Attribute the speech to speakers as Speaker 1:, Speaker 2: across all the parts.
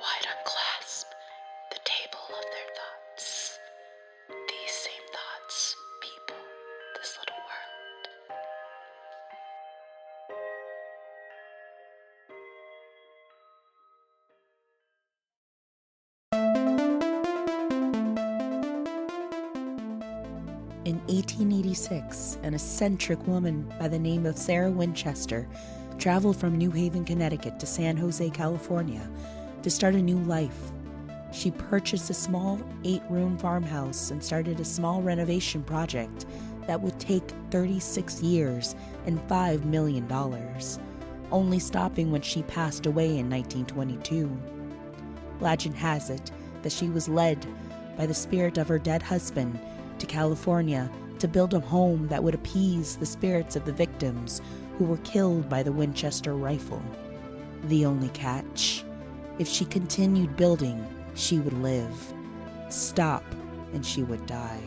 Speaker 1: wide unclasp the table of their thoughts. These same thoughts people this little world.
Speaker 2: In 1886, an eccentric woman by the name of Sarah Winchester traveled from New Haven, Connecticut to San Jose, California to start a new life. She purchased a small 8-room farmhouse and started a small renovation project that would take 36 years and $5 million, only stopping when she passed away in 1922. Legend has it that she was led by the spirit of her dead husband to California to build a home that would appease the spirits of the victims who were killed by the Winchester Rifle. The only catch: if she continued building, she would live. Stop, and she would die.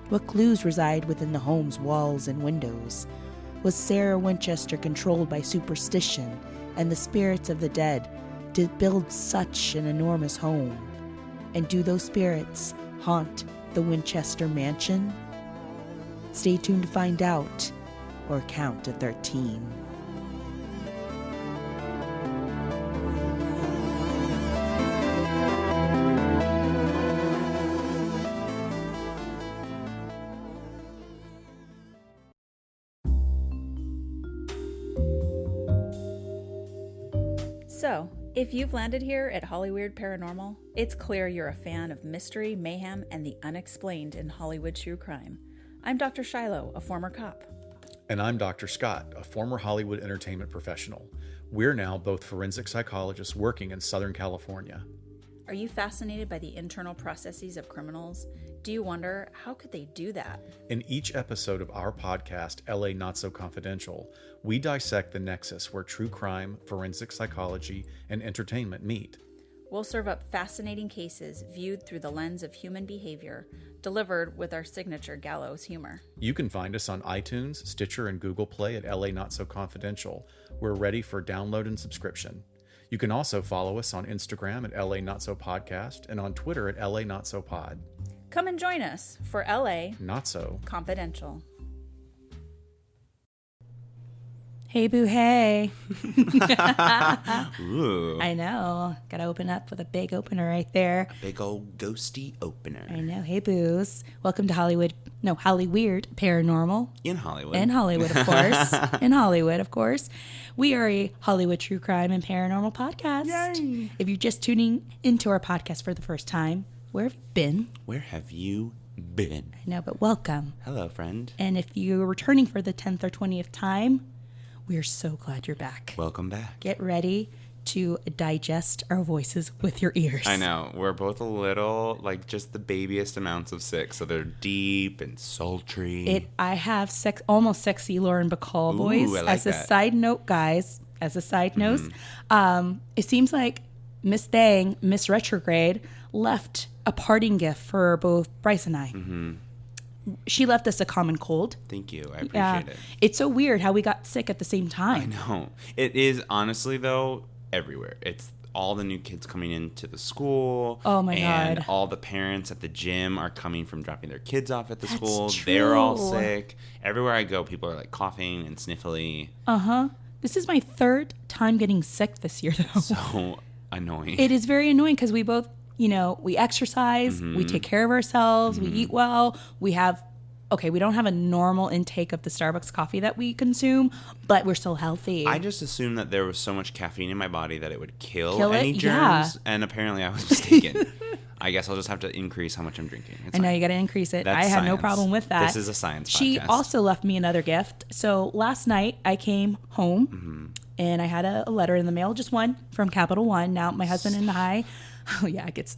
Speaker 2: What clues reside within the home's walls and windows? Was Sarah Winchester controlled by superstition and the spirits of the dead to build such an enormous home? And do those spirits haunt the Winchester mansion? Stay tuned to find out, or count to 13.
Speaker 3: So, if you've landed here at Hollyweird Paranormal, it's clear you're a fan of mystery, mayhem, and the unexplained in Hollywood true crime. I'm Dr. Shiloh, a former cop.
Speaker 4: And I'm Dr. Scott, a former Hollywood entertainment professional. We're now both forensic psychologists working in Southern California.
Speaker 3: Are you fascinated by the internal processes of criminals? Do you wonder, how could they do that?
Speaker 4: In each episode of our podcast, LA Not So Confidential, we dissect the nexus where true crime, forensic psychology, and entertainment meet.
Speaker 3: We'll serve up fascinating cases viewed through the lens of human behavior, delivered with our signature gallows humor.
Speaker 4: You can find us on iTunes, Stitcher, and Google Play at LA Not So Confidential. We're ready for download and subscription. You can also follow us on Instagram at LA Not So Podcast and on Twitter at LA Not So Pod.
Speaker 3: Come and join us for LA
Speaker 4: Not So
Speaker 3: Confidential.
Speaker 2: Hey, boo, hey.
Speaker 5: Ooh.
Speaker 2: I know. Gotta open up with a big opener right there.
Speaker 5: Big old ghosty opener.
Speaker 2: I know. Hey, boos. Welcome to Hollyweird Paranormal.
Speaker 5: In Hollywood.
Speaker 2: In Hollywood, of course. In Hollywood, of course. We are a Hollywood true crime and paranormal podcast.
Speaker 5: Yay.
Speaker 2: If you're just tuning into our podcast for the first time, where have you been?
Speaker 5: Where have you been?
Speaker 2: I know, but welcome.
Speaker 5: Hello, friend.
Speaker 2: And if you're returning for the 10th or 20th time, we're so glad you're back.
Speaker 5: Welcome back.
Speaker 2: Get ready to digest our voices with your ears.
Speaker 5: I know. We're both a little, like, just the babiest amounts of sick. So they're deep and sultry.
Speaker 2: I have almost sexy Lauren Bacall voice.
Speaker 5: I like
Speaker 2: as a
Speaker 5: that.
Speaker 2: side note, guys, it seems like Miss Thang, Miss Retrograde, left a parting gift for both Bryce and I.
Speaker 5: Mm-hmm.
Speaker 2: She left us a common cold.
Speaker 5: Thank you. I appreciate it.
Speaker 2: It's so weird how we got sick at the same time.
Speaker 5: I know. It is, honestly, though, everywhere. It's all the new kids coming into the school.
Speaker 2: Oh, my
Speaker 5: and
Speaker 2: God.
Speaker 5: all the parents at the gym are coming from dropping their kids off at the
Speaker 2: That's
Speaker 5: school.
Speaker 2: true.
Speaker 5: They're all sick. Everywhere I go, people are, like, coughing and sniffly.
Speaker 2: Uh-huh. This is my third time getting sick this year, though.
Speaker 5: So annoying.
Speaker 2: It is very annoying because we both, we exercise, we take care of ourselves, we eat well, we don't have a normal intake of the Starbucks coffee that we consume, but we're still healthy.
Speaker 5: I just assumed that there was so much caffeine in my body that it would kill
Speaker 2: Kill
Speaker 5: any
Speaker 2: it?
Speaker 5: germs,
Speaker 2: Yeah.
Speaker 5: and apparently I was mistaken. I guess I'll just have to increase how much I'm drinking. It's
Speaker 2: I know
Speaker 5: fine.
Speaker 2: you got to increase it.
Speaker 5: That's
Speaker 2: I have no
Speaker 5: science.
Speaker 2: problem with that.
Speaker 5: This is a science
Speaker 2: She
Speaker 5: podcast.
Speaker 2: also left me another gift. So last night I came home and I had a letter in the mail, just one from Capital One. Now my husband and I, it gets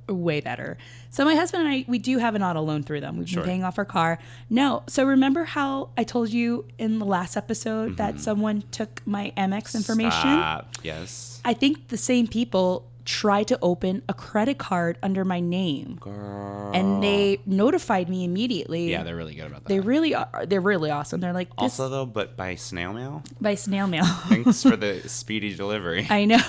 Speaker 2: way better. So my husband and I, we do have an auto loan through them. We've been paying off our car. No. So remember how I told you in the last episode that someone took my Amex information?
Speaker 5: Stop. Yes.
Speaker 2: I think the same people tried to open a credit card under my name.
Speaker 5: Girl.
Speaker 2: And they notified me immediately.
Speaker 5: Yeah, they're really good about that.
Speaker 2: They really are. They're really awesome. They're like, this
Speaker 5: Also, though, but by snail mail?
Speaker 2: by snail mail.
Speaker 5: Thanks for the speedy delivery.
Speaker 2: I know.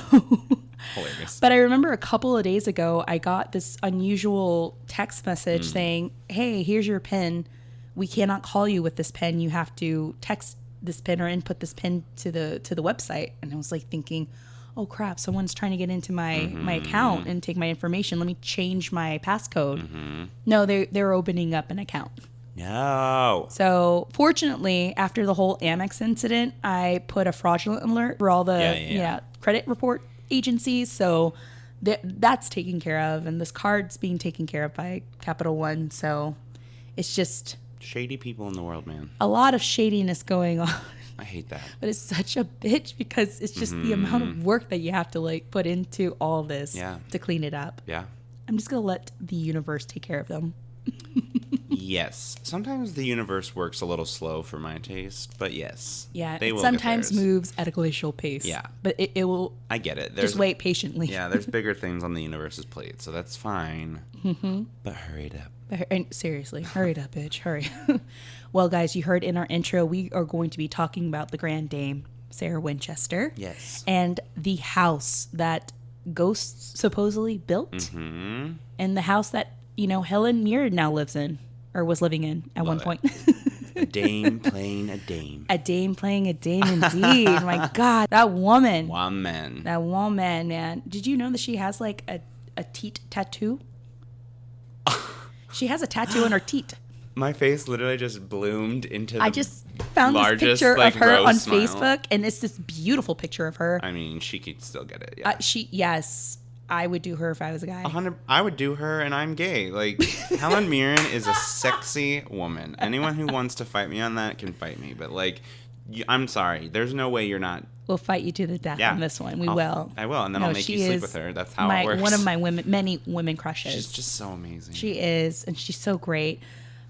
Speaker 5: Hilarious.
Speaker 2: But I remember a couple of days ago, I got this unusual text message saying, hey, here's your PIN. We cannot call you with this PIN. You have to text this PIN or input this PIN to the website. And I was like thinking, oh crap, someone's trying to get into my account and take my information. Let me change my passcode. No, they're opening up an account.
Speaker 5: No.
Speaker 2: So fortunately, after the whole Amex incident, I put a fraudulent alert for all the credit report agencies. So that's taken care of. And this card's being taken care of by Capital One. So it's just...
Speaker 5: shady people in the world, man.
Speaker 2: A lot of shadiness going on.
Speaker 5: I hate that.
Speaker 2: But it's such a bitch because it's just the amount of work that you have to like put into all this to clean it up.
Speaker 5: Yeah.
Speaker 2: I'm just going to let the universe take care of them.
Speaker 5: Yes. Sometimes the universe works a little slow for my taste, but yes.
Speaker 2: Yeah.
Speaker 5: They
Speaker 2: It
Speaker 5: will
Speaker 2: sometimes
Speaker 5: get theirs.
Speaker 2: moves at a glacial pace.
Speaker 5: Yeah.
Speaker 2: But it will
Speaker 5: I get it.
Speaker 2: just wait patiently.
Speaker 5: Yeah, there's bigger things on the universe's plate, so that's fine. But hurry it up.
Speaker 2: And seriously, hurry it up, bitch. Hurry. Well, guys, you heard in our intro, we are going to be talking about the Grand Dame, Sarah Winchester.
Speaker 5: Yes.
Speaker 2: And the house that ghosts supposedly built. And the house that, Helen Mirren now lives in, or was living in at one point.
Speaker 5: A dame playing a dame.
Speaker 2: A dame playing a dame indeed. My God, that woman.
Speaker 5: Woman.
Speaker 2: That woman, man. Did you know that she has like a teat tattoo? She has a tattoo on her teat.
Speaker 5: My face literally just bloomed into the
Speaker 2: I just found this
Speaker 5: largest,
Speaker 2: picture of her on
Speaker 5: smile.
Speaker 2: Facebook, and it's this beautiful picture of her.
Speaker 5: I mean, she could still get it. Yeah.
Speaker 2: Yes, I would do her if I was a guy.
Speaker 5: 100. I would do her, and I'm gay. Like, Helen Mirren is a sexy woman. Anyone who wants to fight me on that can fight me. But like, I'm sorry. There's no way you're not.
Speaker 2: We'll fight you to the death on this one. We will.
Speaker 5: I will, and then I'll make you sleep with her. That's how it works.
Speaker 2: One of my many women crushes.
Speaker 5: She's just so amazing.
Speaker 2: She is, and she's so great.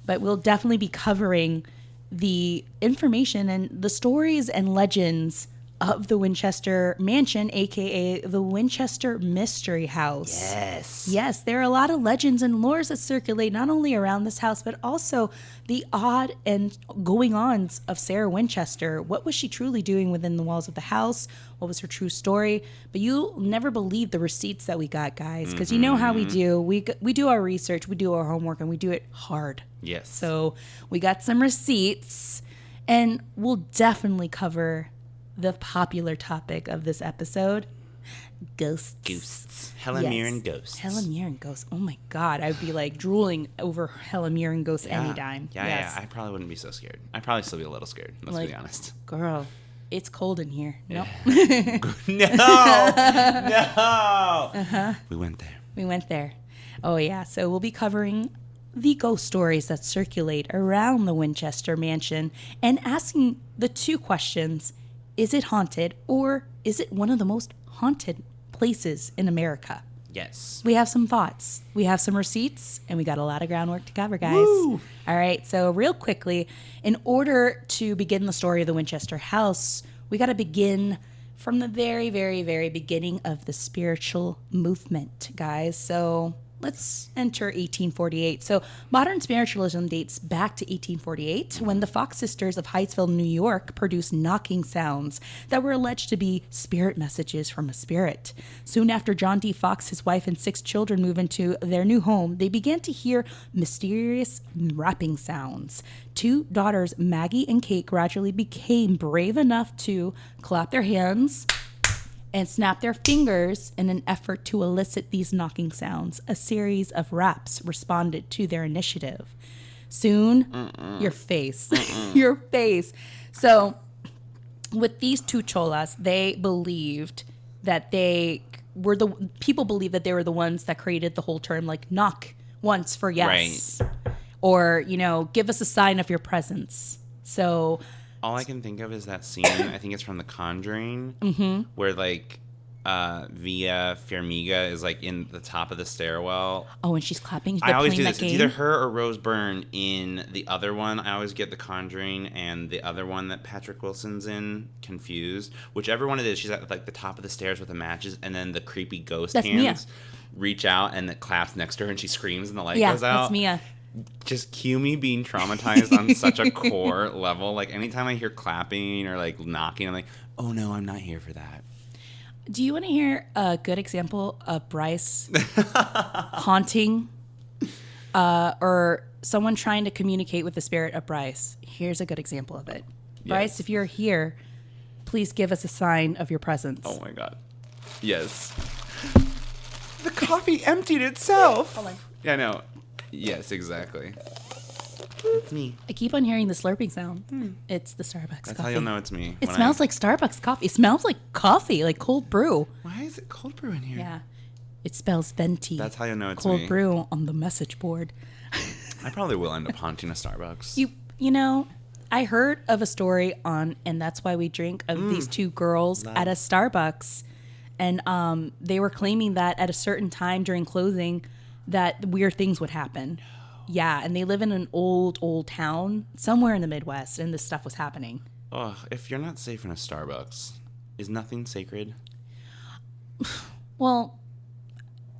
Speaker 2: But we'll definitely be covering the information and the stories and legends of the Winchester Mansion, a.k.a. the Winchester Mystery House.
Speaker 5: Yes.
Speaker 2: Yes, there are a lot of legends and lores that circulate not only around this house, but also the odd and going-ons of Sarah Winchester. What was she truly doing within the walls of the house? What was her true story? But you'll never believe the receipts that we got, guys, because you know how we do. We do our research, we do our homework, and we do it hard.
Speaker 5: Yes.
Speaker 2: So we got some receipts, and we'll definitely cover the popular topic of this episode, ghosts.
Speaker 5: Helen Mirren ghosts.
Speaker 2: Helen Mirren ghosts. Oh my God. I would be like drooling over Helen Mirren ghosts anytime.
Speaker 5: Yeah. I probably wouldn't be so scared. I'd probably still be a little scared. Let's be honest.
Speaker 2: Girl, it's cold in here. No.
Speaker 5: No. We went there.
Speaker 2: Oh yeah. So we'll be covering the ghost stories that circulate around the Winchester Mansion and asking the two questions: is it haunted, or is it one of the most haunted places in America?
Speaker 5: Yes.
Speaker 2: We have some thoughts. We have some receipts, and we got a lot of groundwork to cover, guys.
Speaker 5: Woo!
Speaker 2: All right, so real quickly, in order to begin the story of the Winchester house, we got to begin from the very, very, very beginning of the spiritual movement, guys. So let's enter 1848. So modern spiritualism dates back to 1848 when the Fox sisters of Hyattsville, New York produced knocking sounds that were alleged to be spirit messages from a spirit. Soon after John D. Fox, his wife, and 6 children moved into their new home, they began to hear mysterious rapping sounds. 2 daughters, Maggie and Kate, gradually became brave enough to clap their hands and snap their fingers in an effort to elicit these knocking sounds. A series of raps responded to their initiative. Soon, your face. Your face. So, with these 2 cholas, they believed that people believed that they were the ones that created the whole term, like, knock once for yes.
Speaker 5: Right.
Speaker 2: Or, give us a sign of your presence. So
Speaker 5: all I can think of is that scene. I think it's from The Conjuring, where like Via Farmiga is like in the top of the stairwell.
Speaker 2: Oh, and she's clapping.
Speaker 5: I always do this. It's either her or Rose Byrne in the other one. I always get The Conjuring and the other one that Patrick Wilson's in confused. Whichever one it is, she's at like the top of the stairs with the matches, and then the creepy ghost hands reach out and it claps next to her, and she screams, and the light goes out.
Speaker 2: Yeah, that's Mia.
Speaker 5: Just cue me being traumatized on such a core level. Like anytime I hear clapping or like knocking, I'm like, oh no, I'm not here for that.
Speaker 2: Do you want to hear a good example of Bryce haunting or someone trying to communicate with the spirit of Bryce? Here's a good example of it. Yes. Bryce, if you're here, please give us a sign of your presence.
Speaker 5: Oh my God. Yes. The coffee emptied itself.
Speaker 2: Hold on.
Speaker 5: Yeah, I know. Yes, exactly. It's me.
Speaker 2: I keep on hearing the slurping sound. It's the Starbucks
Speaker 5: That's
Speaker 2: coffee.
Speaker 5: how you'll know it's me.
Speaker 2: It smells like Starbucks coffee. It smells like coffee, like cold brew.
Speaker 5: Why is it cold brew in here?
Speaker 2: Yeah. It spells venti.
Speaker 5: That's how you'll know it's
Speaker 2: cold
Speaker 5: me.
Speaker 2: brew on the message board.
Speaker 5: I probably will end up haunting a Starbucks.
Speaker 2: You know, I heard of a story on And That's Why We Drink of these two girls at a Starbucks. And they were claiming that at a certain time during closing that weird things would happen. Yeah, and they live in an old town somewhere in the Midwest, and this stuff was happening.
Speaker 5: Oh, if you're not safe in a Starbucks, is nothing sacred?
Speaker 2: Well,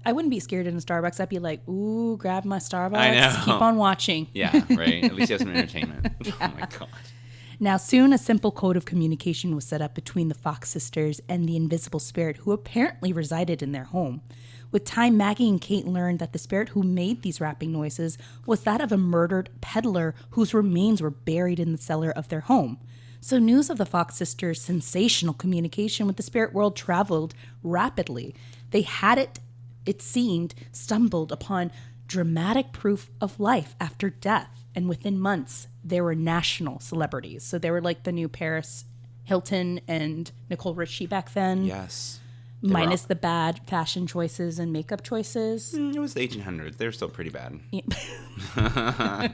Speaker 2: I wouldn't be scared in a Starbucks. I'd be like, ooh, grab my Starbucks.
Speaker 5: I know.
Speaker 2: Keep on watching.
Speaker 5: Yeah, right? At least you have some entertainment. Yeah. Oh, my God.
Speaker 2: Now, soon a simple code of communication was set up between the Fox sisters and the invisible spirit who apparently resided in their home. With time, Maggie and Kate learned that the spirit who made these rapping noises was that of a murdered peddler whose remains were buried in the cellar of their home. So news of the Fox sisters' sensational communication with the spirit world traveled rapidly. They had it seemed, stumbled upon dramatic proof of life after death. And within months, they were national celebrities. So they were like the new Paris Hilton and Nicole Richie back then.
Speaker 5: Yes.
Speaker 2: Minus the bad fashion choices and makeup choices.
Speaker 5: It was the 1800s. They were still pretty bad.
Speaker 2: Yeah.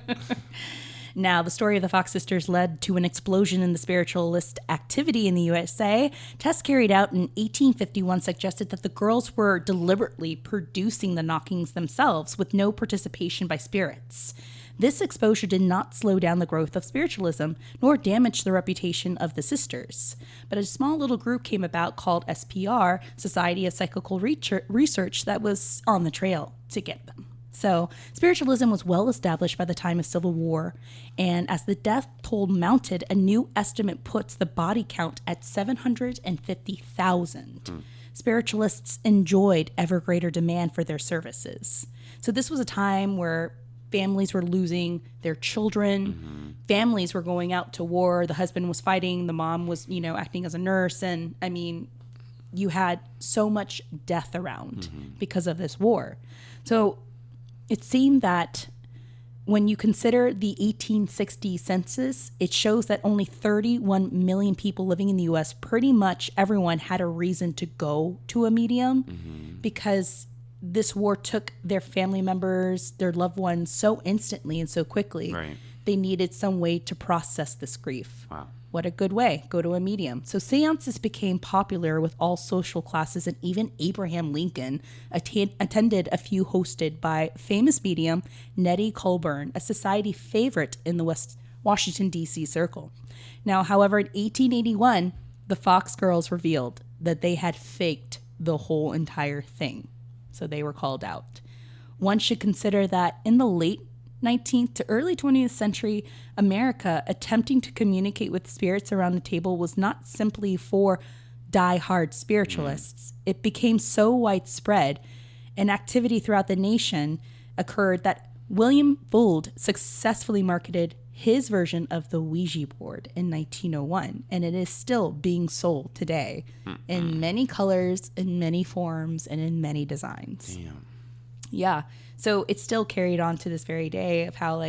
Speaker 2: Now, the story of the Fox sisters led to an explosion in the spiritualist activity in the USA. Tests carried out in 1851 suggested that the girls were deliberately producing the knockings themselves with no participation by spirits. This exposure did not slow down the growth of spiritualism, nor damage the reputation of the sisters. But a small little group came about called SPR, Society of Psychical Research, that was on the trail to get them. So spiritualism was well established by the time of Civil War, and as the death toll mounted, a new estimate puts the body count at 750,000. Spiritualists enjoyed ever greater demand for their services. So this was a time where families were losing their children. Families were going out to war. The husband was fighting. The mom was, acting as a nurse. And I mean, you had so much death around because of this war. So it seemed that when you consider the 1860 census, it shows that only 31 million people living in the U.S., pretty much everyone had a reason to go to a medium because this war took their family members, their loved ones so instantly and so quickly.
Speaker 5: Right.
Speaker 2: They needed some way to process this grief.
Speaker 5: Wow.
Speaker 2: What a good way. Go to a medium. So seances became popular with all social classes, and even Abraham Lincoln attended a few hosted by famous medium Nettie Colburn, a society favorite in the Washington, D.C. circle. Now, however, in 1881, the Fox girls revealed that they had faked the whole entire thing. So they were called out. One should consider that in the late 19th to early 20th century America, attempting to communicate with spirits around the table was not simply for die-hard spiritualists. It became so widespread, and activity throughout the nation occurred that William Gould successfully marketed his version of the Ouija board in 1901, and it is still being sold today in many colors, in many forms, and in many designs.
Speaker 5: Damn.
Speaker 2: Yeah. So it's still carried on to this very day of how,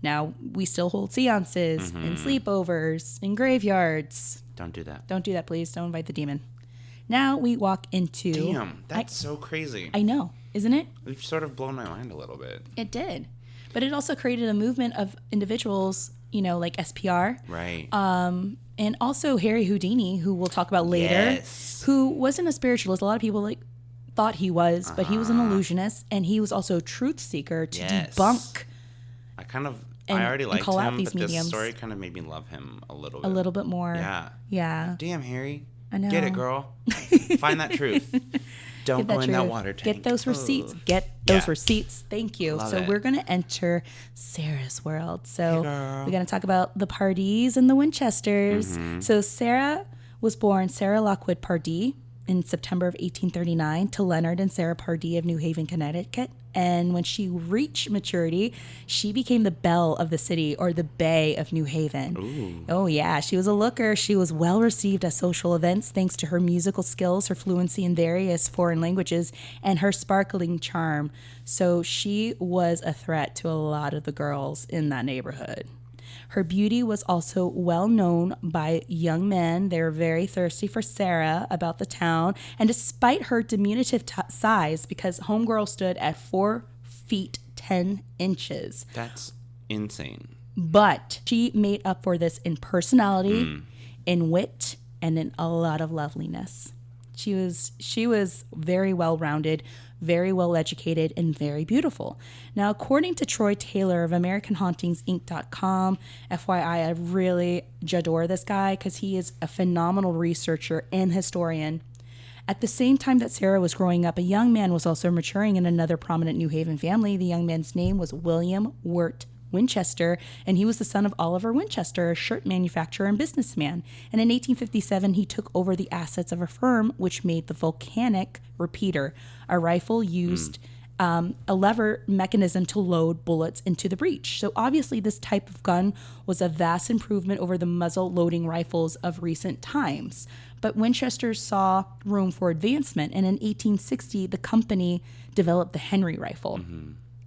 Speaker 2: now we still hold seances and sleepovers in graveyards.
Speaker 5: Don't do that.
Speaker 2: Don't do that, please. Don't invite the demon. Now we walk into...
Speaker 5: Damn, that's so crazy.
Speaker 2: I know, isn't it?
Speaker 5: You've sort of blown my mind a little bit.
Speaker 2: It did. But it also created a movement of individuals, like SPR.
Speaker 5: Right.
Speaker 2: And also Harry Houdini, who we'll talk about later,
Speaker 5: Yes.
Speaker 2: who wasn't a spiritualist. A lot of people thought he was, but he was an illusionist, and he was also a truth seeker to debunk.
Speaker 5: I already liked
Speaker 2: call out
Speaker 5: him,
Speaker 2: these
Speaker 5: but
Speaker 2: mediums.
Speaker 5: this story kind of made me love him a little bit.
Speaker 2: A little bit more.
Speaker 5: Yeah.
Speaker 2: Yeah.
Speaker 5: Damn, Harry.
Speaker 2: I know.
Speaker 5: Get it, girl. Find that truth. Don't go in that water tank.
Speaker 2: Get those receipts. Get those receipts. Thank you.
Speaker 5: Love
Speaker 2: so
Speaker 5: it.
Speaker 2: we're going to enter Sarah's world. So
Speaker 5: Hey, girl.
Speaker 2: we're going to talk about the Pardees and the Winchesters. So Sarah was born Sarah Lockwood Pardee in September of 1839 to Leonard and Sarah Pardee of New Haven, Connecticut. And when she reached maturity, she became the belle of the city, or the Bay of New Haven.
Speaker 5: Ooh.
Speaker 2: Oh, yeah. She was a looker. She was well received at social events thanks to her musical skills, her fluency in various foreign languages, and her sparkling charm. So she was a threat to a lot of the girls in that neighborhood. Her beauty was also well known by young men. They were very thirsty for Sarah about the town. And despite her diminutive size, because homegirl stood at 4 feet 10 inches.
Speaker 5: That's insane.
Speaker 2: But she made up for this in personality, in wit, and in a lot of loveliness. She was very well-rounded, very well-educated, and very beautiful. Now, according to Troy Taylor of AmericanHauntingsInc.com, FYI, I really adore this guy because he is a phenomenal researcher and historian. At the same time that Sarah was growing up, a young man was also maturing in another prominent New Haven family. The young man's name was William Wirt Winchester, and he was the son of Oliver Winchester, a shirt manufacturer and businessman. And in 1857, he took over the assets of a firm which made the volcanic repeater, a rifle used a lever mechanism to load bullets into the breech. So obviously this type of gun was a vast improvement over the muzzle loading rifles of recent times. But Winchester saw room for advancement, and in 1860, the company developed the Henry rifle,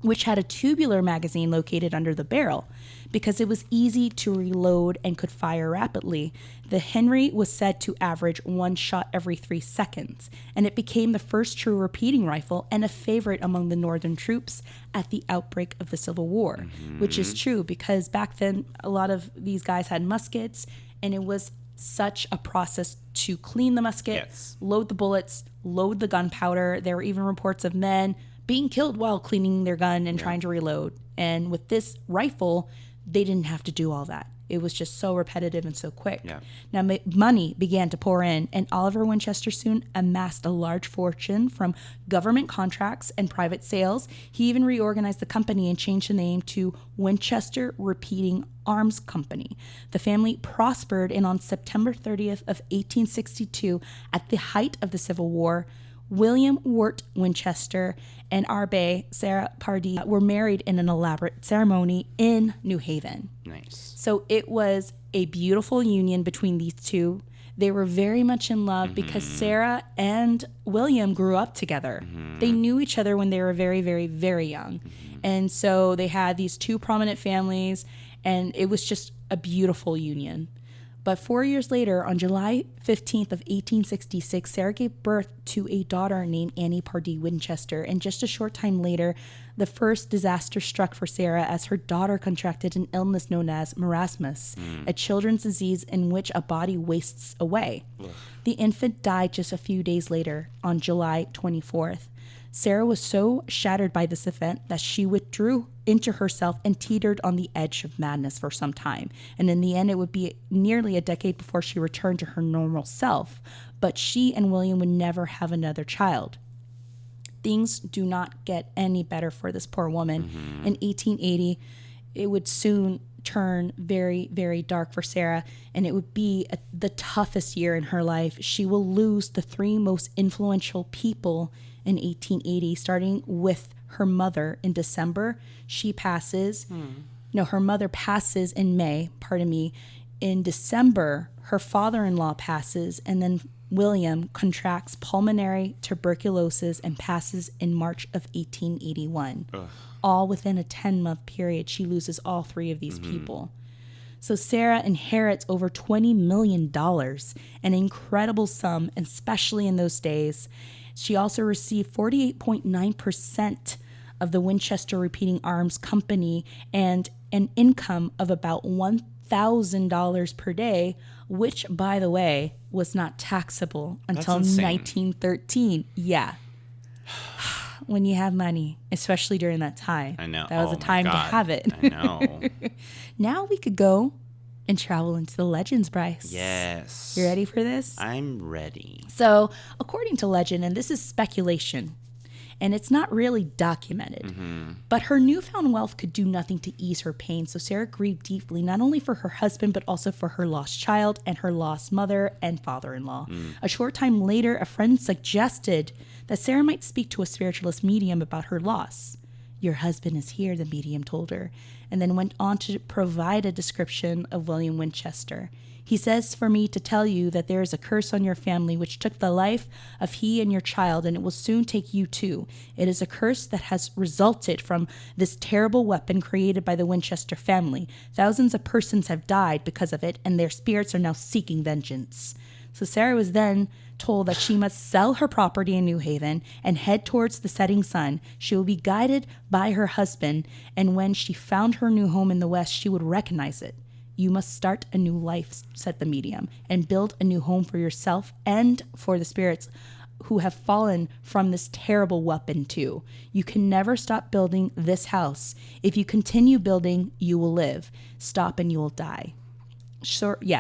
Speaker 2: which had a tubular magazine located under the barrel. Because it was easy to reload and could fire rapidly, the Henry was said to average 1 shot every 3 seconds, and it became the first true repeating rifle and a favorite among the Northern troops at the outbreak of the Civil War, which is true because back then a lot of these guys had muskets, and it was such a process to clean the musket, load the bullets, load the gunpowder. There were even reports of men being killed while cleaning their gun and trying to reload. And with this rifle, they didn't have to do all that. It was just so repetitive and so quick. Yeah. Now, money began to pour in, and Oliver Winchester soon amassed a large fortune from government contracts and private sales. He even reorganized the company and changed the name to Winchester Repeating Arms Company. The family prospered, and on September 30th of 1862, at the height of the Civil War, William Wirt Winchester and Arbe Sarah Pardee were married in an elaborate ceremony in New Haven.
Speaker 5: Nice.
Speaker 2: So it was a beautiful union between these two. They were very much in love because Sarah and William grew up together. They knew each other when they were very, very, very young. And so they had these two prominent families, and it was just a beautiful union. But 4 years later, on July 15th of 1866, Sarah gave birth to a daughter named Annie Pardee Winchester. And just a short time later, the first disaster struck for Sarah as her daughter contracted an illness known as marasmus, a children's disease in which a body wastes away. The infant died just a few days later, on July 24th. Sarah was so shattered by this event that she withdrew into herself and teetered on the edge of madness for some time. And in the end, it would be nearly a decade before she returned to her normal self. But she and William would never have another child. Things do not get any better for this poor woman. In 1880, it would soon turn very, very dark for Sarah, and it would be the toughest year in her life. She will lose the 3 most influential people in 1880, starting with her mother in December. She passes. No, her mother passes in May, In December, her father-in-law passes, and then William contracts pulmonary tuberculosis and passes in March of 1881. All within a 10-month period, she loses all 3 of these people. So Sarah inherits over $20 million, an incredible sum, especially in those days. She also received 48.9% of the Winchester Repeating Arms Company and an income of about $1,000 per day, which, by the way, was not taxable until 1913. Yeah. When you have money, especially during that time.
Speaker 5: I know.
Speaker 2: That was a time to have it.
Speaker 5: I know.
Speaker 2: Now we could go and travel into the legends, Bryce.
Speaker 5: Yes.
Speaker 2: You ready for this?
Speaker 5: I'm ready.
Speaker 2: So, according to legend, and this is speculation, and it's not really documented. But her newfound wealth could do nothing to ease her pain, so Sarah grieved deeply, not only for her husband, but also for her lost child and her lost mother and father-in-law. A short time later, a friend suggested that Sarah might speak to a spiritualist medium about her loss. "Your husband is here," the medium told her, and then went on to provide a description of William Winchester. "He says for me to tell you that there is a curse on your family which took the life of he and your child, and it will soon take you too. It is a curse that has resulted from this terrible weapon created by the Winchester family. Thousands of persons have died because of it, and their spirits are now seeking vengeance." So Sarah was then told that she must sell her property in New Haven and head towards the setting sun. She will be guided by her husband, and when she found her new home in the West, she would recognize it. "You must start a new life," said the medium, "and build a new home for yourself and for the spirits who have fallen from this terrible weapon too. You can never stop building this house. If you continue building, you will live. Stop and you will die." Shortly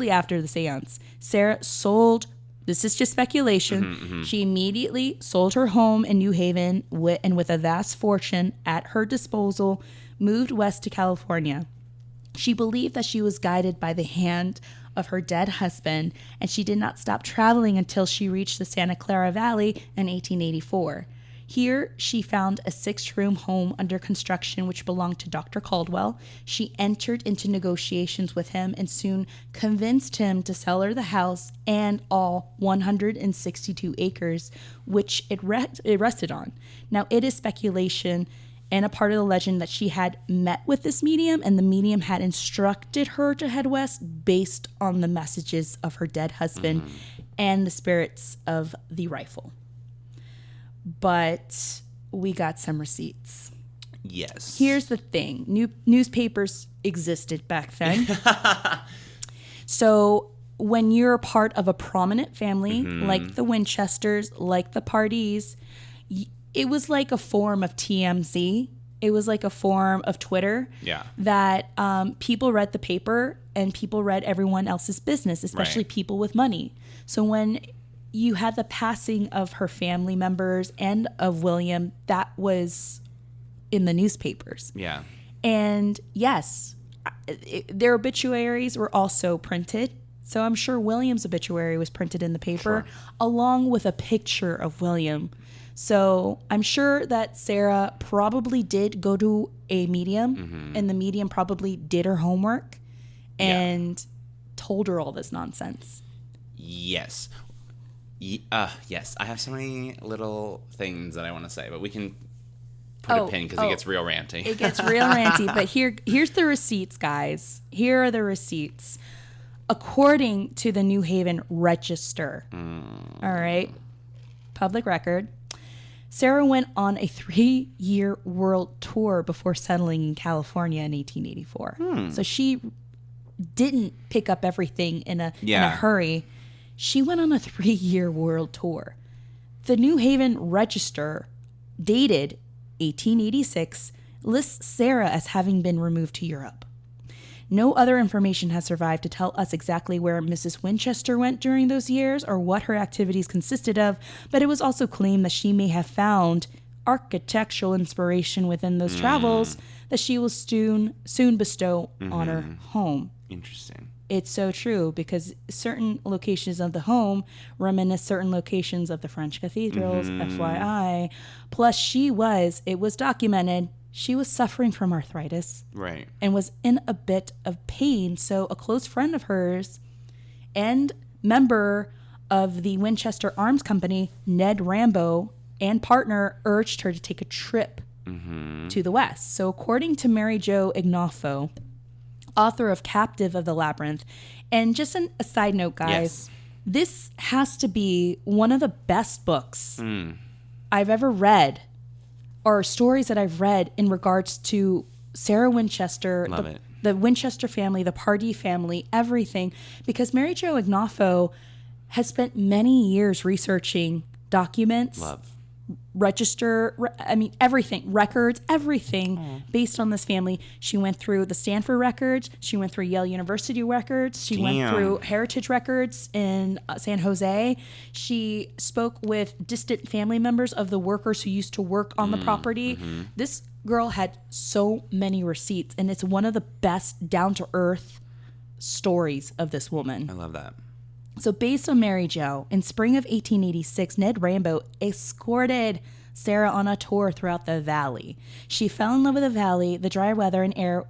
Speaker 2: after the seance, Sarah sold, this is just speculation, she immediately sold her home in New Haven and with a vast fortune at her disposal, moved west to California. She believed that she was guided by the hand of her dead husband, and she did not stop traveling until she reached the Santa Clara Valley in 1884. Here, she found a 6-room home under construction which belonged to Dr. Caldwell. She entered into negotiations with him and soon convinced him to sell her the house and all 162 acres which it rested on. Now, it is speculation and a part of the legend that she had met with this medium, and the medium had instructed her to head west based on the messages of her dead husband and the spirits of the rifle. But we got some receipts.
Speaker 5: Yes.
Speaker 2: Here's the thing. Newspapers existed back then. So when you're part of a prominent family, like the Winchesters, like the Pardees, it was like a form of TMZ. It was like a form of Twitter.
Speaker 5: Yeah.
Speaker 2: That people read the paper and people read everyone else's business, especially people with money. So when you had the passing of her family members and of William, that was in the newspapers.
Speaker 5: Yeah.
Speaker 2: And yes, their obituaries were also printed. So I'm sure William's obituary was printed in the paper, along with a picture of William. So I'm sure that Sarah probably did go to a medium, and the medium probably did her homework and told her all this nonsense.
Speaker 5: Yes. Yes. I have so many little things that I want to say, but we can put a pin because it gets real ranty.
Speaker 2: It gets real ranty. But here's the receipts, guys. Here are the receipts. According to the New Haven Register, all right, public record, Sarah went on a 3-year world tour before settling in California in 1884. So she didn't pick up everything in a hurry. She went on a 3-year world tour. The New Haven Register, dated 1886, lists Sarah as having been removed to Europe. No other information has survived to tell us exactly where Mrs. Winchester went during those years or what her activities consisted of, but it was also claimed that she may have found architectural inspiration within those travels that she will soon bestow on her home.
Speaker 5: Interesting.
Speaker 2: It's so true, because certain locations of the home reminisce certain locations of the French cathedrals, FYI. Plus, it was documented, she was suffering from arthritis.
Speaker 5: Right.
Speaker 2: And was in a bit of pain. So a close friend of hers and member of the Winchester Arms Company, Ned Rambo, and partner urged her to take a trip to the West. So according to Mary Jo Ignoffo, author of Captive of the Labyrinth, and just a side note, guys, this has to be one of the best books I've ever read, or stories that I've read in regards to Sarah Winchester, the Winchester family, the Pardee family, everything. Because Mary Jo Ignoffo has spent many years researching documents everything, records, everything based on this family. She went through the Stanford records. She went through Yale University records. She went through heritage records in San Jose. She spoke with distant family members of the workers who used to work on the property. This girl had so many receipts, and it's one of the best down-to-earth stories of this woman.
Speaker 5: I love that.
Speaker 2: So based on Mary Jo, in spring of 1886, Ned Rambo escorted Sarah on a tour throughout the valley. She fell in love with the valley. The dry weather and air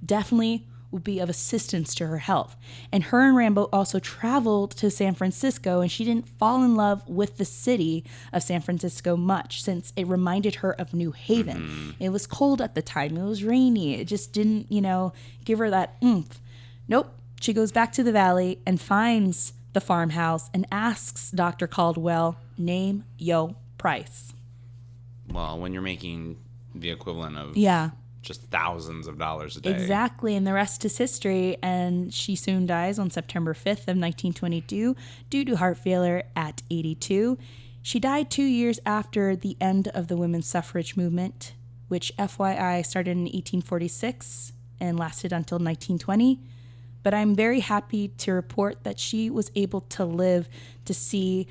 Speaker 2: definitely would be of assistance to her health. And her and Rambo also traveled to San Francisco, and she didn't fall in love with the city of San Francisco much since it reminded her of New Haven. It was cold at the time. It was rainy. It just didn't, give her that oomph. Nope. She goes back to the valley and finds the farmhouse and asks Dr. Caldwell, name yo price.
Speaker 5: Well, when you're making the equivalent of just thousands of dollars a day.
Speaker 2: Exactly, and the rest is history. And she soon dies on September 5th of 1922 due to heart failure at 82. She died 2 years after the end of the women's suffrage movement, which FYI started in 1846 and lasted until 1920. But I'm very happy to report that she was able to live to see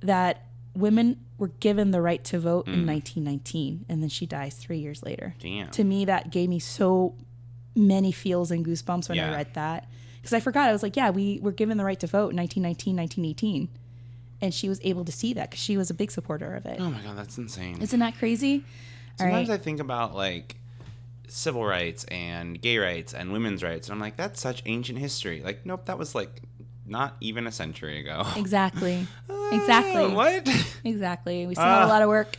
Speaker 2: that women were given the right to vote in 1919, and then she dies 3 years later.
Speaker 5: Damn.
Speaker 2: To me, that gave me so many feels and goosebumps when I read that. Because I forgot. I was like, we were given the right to vote in 1919, 1918. And she was able to see that because she was a big supporter of it.
Speaker 5: Oh, my God, that's insane.
Speaker 2: Isn't that crazy?
Speaker 5: Sometimes I think about, civil rights and gay rights and women's rights, and I'm like, that's such ancient history. Nope, that was not even a century ago.
Speaker 2: Exactly. What? Exactly. We still got a lot of work.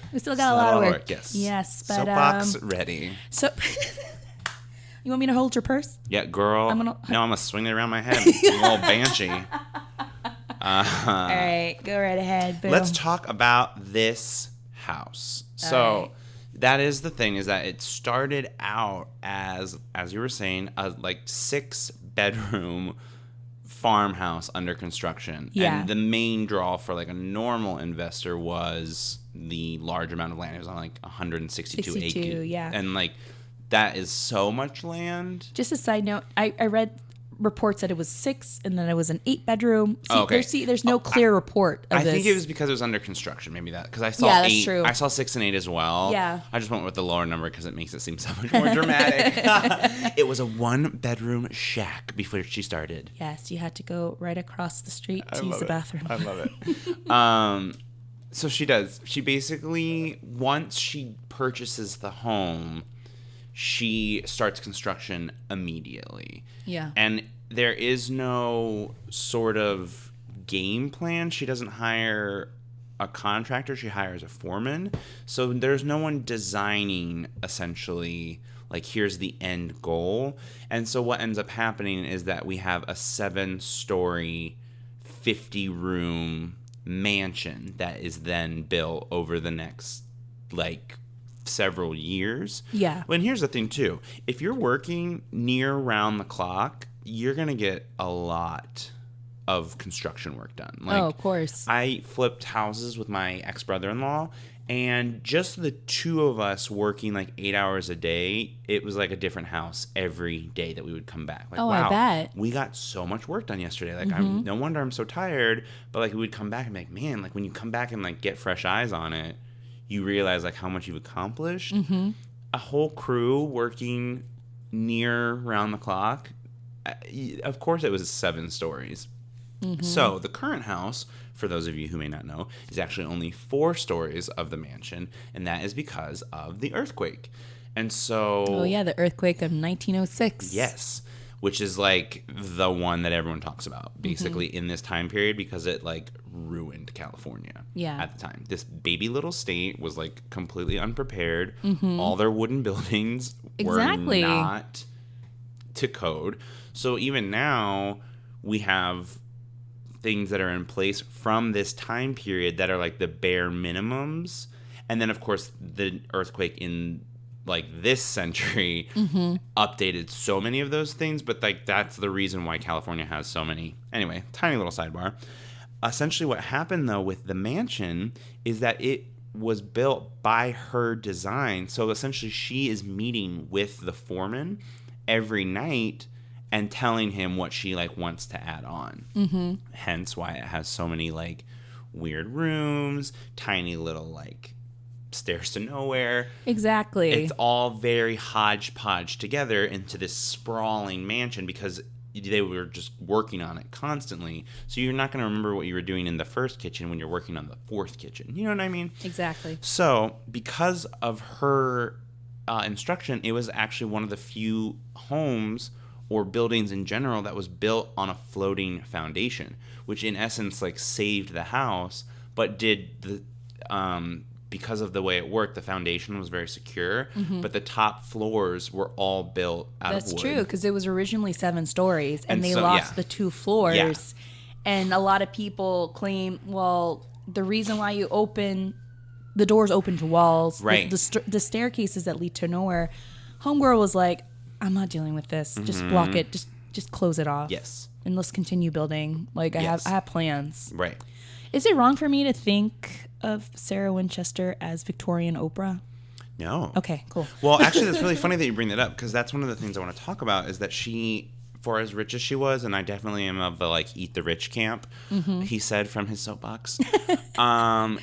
Speaker 2: Yes. Yes, but
Speaker 5: soapbox ready.
Speaker 2: So you want me to hold your purse?
Speaker 5: Yeah, girl. I'm gonna swing it around my head. I'm a little banshee.
Speaker 2: All right, go right ahead. Boom.
Speaker 5: Let's talk about this house. So that is the thing, is that it started out as you were saying, a 6-bedroom farmhouse under construction.
Speaker 2: Yeah.
Speaker 5: And the main draw for a normal investor was the large amount of land. It was on 162 acres.
Speaker 2: Yeah.
Speaker 5: And that is so much land.
Speaker 2: Just a side note, I read reports that it was 6 and then it was an 8-bedroom. There's no clear report of this.
Speaker 5: I think it was because it was under construction, maybe that, because I saw 8.
Speaker 2: That's true.
Speaker 5: I saw 6 and 8 as well.
Speaker 2: Yeah.
Speaker 5: I just went with the lower number because it makes it seem so much more dramatic. It was a 1-bedroom shack before she started.
Speaker 2: Yes, you had to go right across the street to use the bathroom.
Speaker 5: I love it. So she does. She basically, once she purchases the home, she starts construction immediately.
Speaker 2: Yeah.
Speaker 5: And there is no sort of game plan. She doesn't hire a contractor. She hires a foreman. So there's no one designing, essentially, here's the end goal. And so what ends up happening is that we have a 7-story, 50-room mansion that is then built over the next, several years.
Speaker 2: Yeah.
Speaker 5: And here's the thing too. If you're working near round the clock, you're going to get a lot of construction work done.
Speaker 2: Of course.
Speaker 5: I flipped houses with my ex-brother-in-law, and just the two of us working 8 hours a day, it was a different house every day that we would come back.
Speaker 2: Wow, I bet.
Speaker 5: We got so much work done yesterday. No wonder I'm so tired. But we would come back and be like, man, when you come back and get fresh eyes on it, you realize how much you've accomplished.
Speaker 2: Mm-hmm.
Speaker 5: A whole crew working near round the clock. Of course, it was 7 stories. Mm-hmm. So the current house, for those of you who may not know, is actually only 4 stories of the mansion, and that is because of the earthquake. And so...
Speaker 2: Oh, yeah, the earthquake of 1906.
Speaker 5: Yes, which is the one that everyone talks about, basically, in this time period, because it ruined California at the time. This baby little state was completely unprepared. Mm-hmm. All their wooden buildings were not to code. So even now, we have things that are in place from this time period that are the bare minimums. And then, of course, the earthquake in this century updated so many of those things, but that's the reason why California has so many. Anyway, tiny little sidebar. Essentially what happened though with the mansion is that it was built by her design. So essentially she is meeting with the foreman every night and telling him what she like wants to add on. Mm-hmm. Hence why it has so many like weird rooms, tiny little like stairs to nowhere.
Speaker 3: Exactly.
Speaker 5: It's all very hodgepodge together into this sprawling mansion because they were just working on it constantly. So you're not going to remember what you were doing in the first kitchen when you're working on the fourth kitchen. You know what I mean?
Speaker 3: Exactly.
Speaker 5: So because of her instruction, it was actually one of the few homes or buildings in general that was built on a floating foundation, which in essence like saved the house, but did the because of the way it worked, the foundation was very secure, but the top floors were all built out of wood.
Speaker 3: That's true, because it was originally 7 stories, and they
Speaker 5: so,
Speaker 3: lost the 2 floors.
Speaker 5: Yeah.
Speaker 3: And a lot of people claim, well, the reason why you open the doors open to walls,
Speaker 5: right?
Speaker 3: The staircases that lead to nowhere. Homegirl was like, I'm not dealing with this. Just block it. Just close it off.
Speaker 5: Yes.
Speaker 3: And let's continue building. Like I have plans.
Speaker 5: Right.
Speaker 3: Is it wrong for me to think of Sarah Winchester as Victorian Oprah?
Speaker 5: No.
Speaker 3: Okay, cool.
Speaker 5: Well, actually, that's really funny that you bring that up, because that's one of the things I want to talk about is that she, for as rich as she was, and I definitely am of the like eat the rich camp, he said from his soapbox,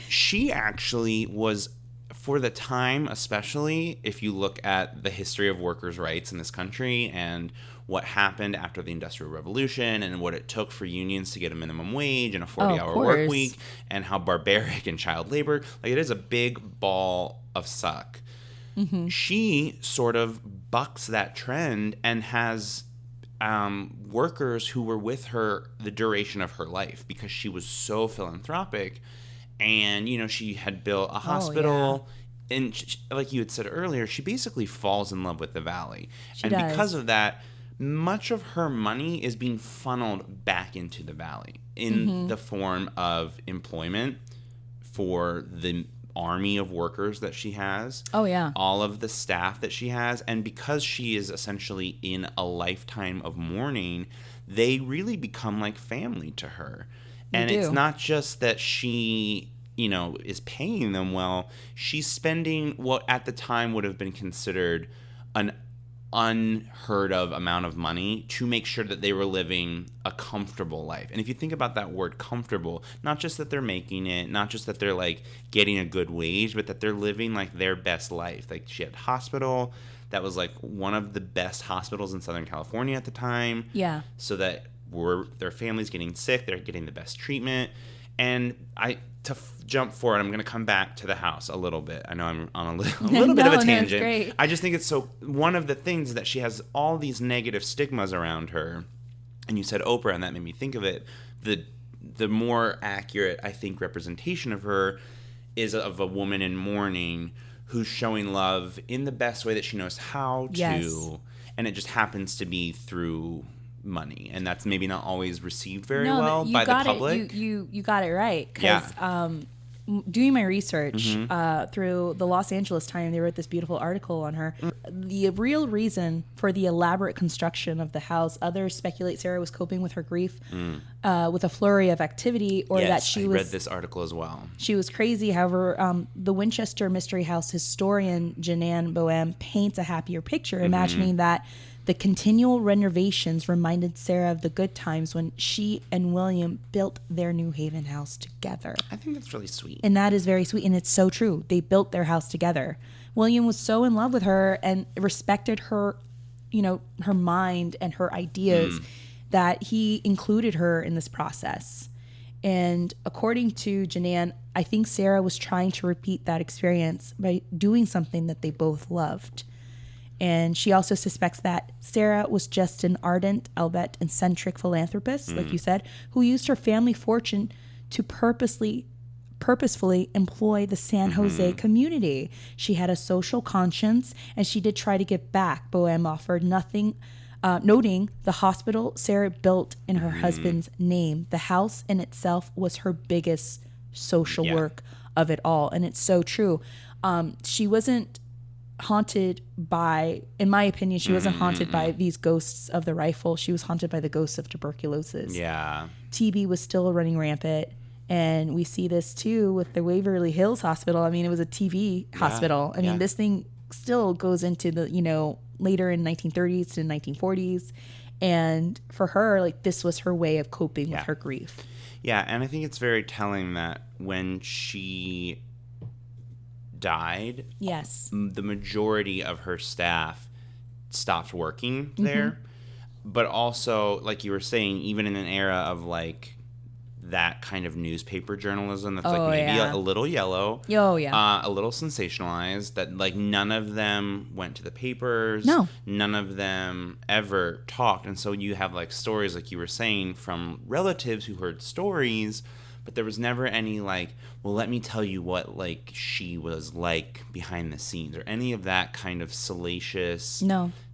Speaker 5: she actually was, for the time, especially if you look at the history of workers' rights in this country and what happened after the Industrial Revolution and what it took for unions to get a minimum wage and a 40-hour work week, and how barbaric and child labor, like it is a big ball of suck. She sort of bucks that trend and has workers who were with her the duration of her life because she was so philanthropic. And, you know, she had built a hospital. And she, like you had said earlier, she basically falls in love with the valley.
Speaker 3: She does.
Speaker 5: Because of that, much of her money is being funneled back into the valley in the form of employment for the army of workers that she has.
Speaker 3: Oh, yeah.
Speaker 5: All of the staff that she has. And because she is essentially in a lifetime of mourning, they really become like family to her. And it's not just that she, you know, is paying them well. She's spending what at the time would have been considered an unheard of amount of money to make sure that they were living a comfortable life. And if you think about that word comfortable, not just that they're making it, not just that they're like getting a good wage, but that they're living like their best life. Like she had a hospital that was like one of the best hospitals in Southern California at the time.
Speaker 3: Yeah.
Speaker 5: So that their family's getting sick, they're getting the best treatment. And to jump forward, I'm going to come back to the house a little bit. I know I'm on a little bit of a tangent.
Speaker 3: It's great.
Speaker 5: I just think it's so, one of the things is that she has all these negative stigmas around her. And you said Oprah, and that made me think of it. The more accurate, I think, representation of her is of a woman in mourning who's showing love in the best way that she knows how to.
Speaker 3: Yes.
Speaker 5: And it just happens to be through money, and that's maybe not always received very well by the public.
Speaker 3: You got it right, because doing my research through the Los Angeles Times, they wrote this beautiful article on her. The real reason for the elaborate construction of the house, others speculate Sarah was coping with her grief with a flurry of activity, or that she was. I
Speaker 5: read this article as well.
Speaker 3: She was crazy. However, the Winchester Mystery House historian Jeananne Boehm paints a happier picture, imagining that the continual renovations reminded Sarah of the good times when she and William built their New Haven house together.
Speaker 5: I think that's really sweet.
Speaker 3: And that is very sweet, and it's so true. They built their house together. William was so in love with her and respected her, you know, her mind and her ideas that he included her in this process. And according to Jeananne, I think Sarah was trying to repeat that experience by doing something that they both loved. And she also suspects that Sarah was just an ardent, albeit eccentric philanthropist, like you said, who used her family fortune to purposefully employ the San Jose community. She had a social conscience, and she did try to give back. Boehm offered nothing, noting the hospital Sarah built in her husband's name. The house in itself was her biggest social work of it all, and it's so true. She wasn't haunted by, in my opinion, she wasn't haunted by these ghosts of the rifle. She was haunted by the ghosts of tuberculosis.
Speaker 5: Yeah.
Speaker 3: TB was still running rampant, And we see this too with the Waverly Hills Hospital. I mean, it was a TV hospital. I mean, this thing still goes into the, later in 1930s to 1940s. And for her, like, this was her way of coping with her grief.
Speaker 5: Yeah, and I think it's very telling that when she died, the majority of her staff stopped working there. But also, like you were saying, even in an era of, like, that kind of newspaper journalism that's like maybe a little yellow, a little sensationalized, that like none of them went to the papers, none of them ever talked. And so you have like stories, like you were saying, from relatives who heard stories, but there was never any like, well, let me tell you what like she was like behind the scenes, or any of that kind of salacious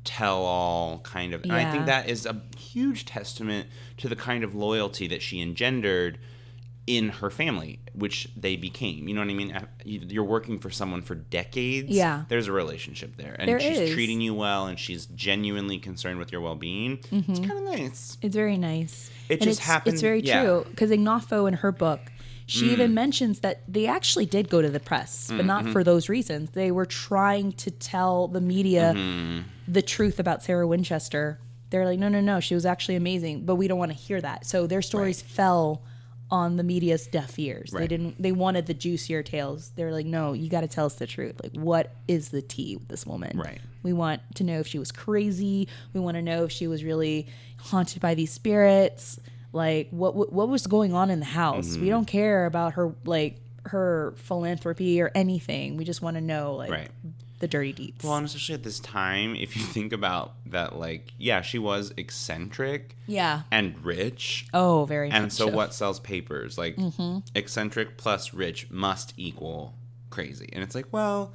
Speaker 5: tell-all kind of. And I think that is a huge testament to the kind of loyalty that she engendered in her family, which they became. You know what I mean? You're working for someone for decades. Yeah. There's a relationship there. And she's treating you well, and she's genuinely concerned with your well-being. It's kind of nice.
Speaker 3: It's very nice.
Speaker 5: It just happened.
Speaker 3: It's very true. Because Ignoffo, in her book, she even mentions that they actually did go to the press, but not for those reasons. They were trying to tell the media the truth about Sarah Winchester. They're like, no, she was actually amazing, but we don't want to hear that. So their stories fell on the media's deaf ears. They wanted the juicier tales. They're like, no, you got to tell us the truth. Like, what is the tea with this woman?
Speaker 5: Right.
Speaker 3: We want to know if she was crazy. We want to know if she was really haunted by these spirits. Like, what was going on in the house? We don't care about her philanthropy or anything. We just want to know the dirty deeds.
Speaker 5: Well, and especially at this time, if you think about that, like, she was eccentric, and rich.
Speaker 3: Oh, very much.
Speaker 5: And so, what sells papers? Like, eccentric plus rich must equal crazy. And it's like, well,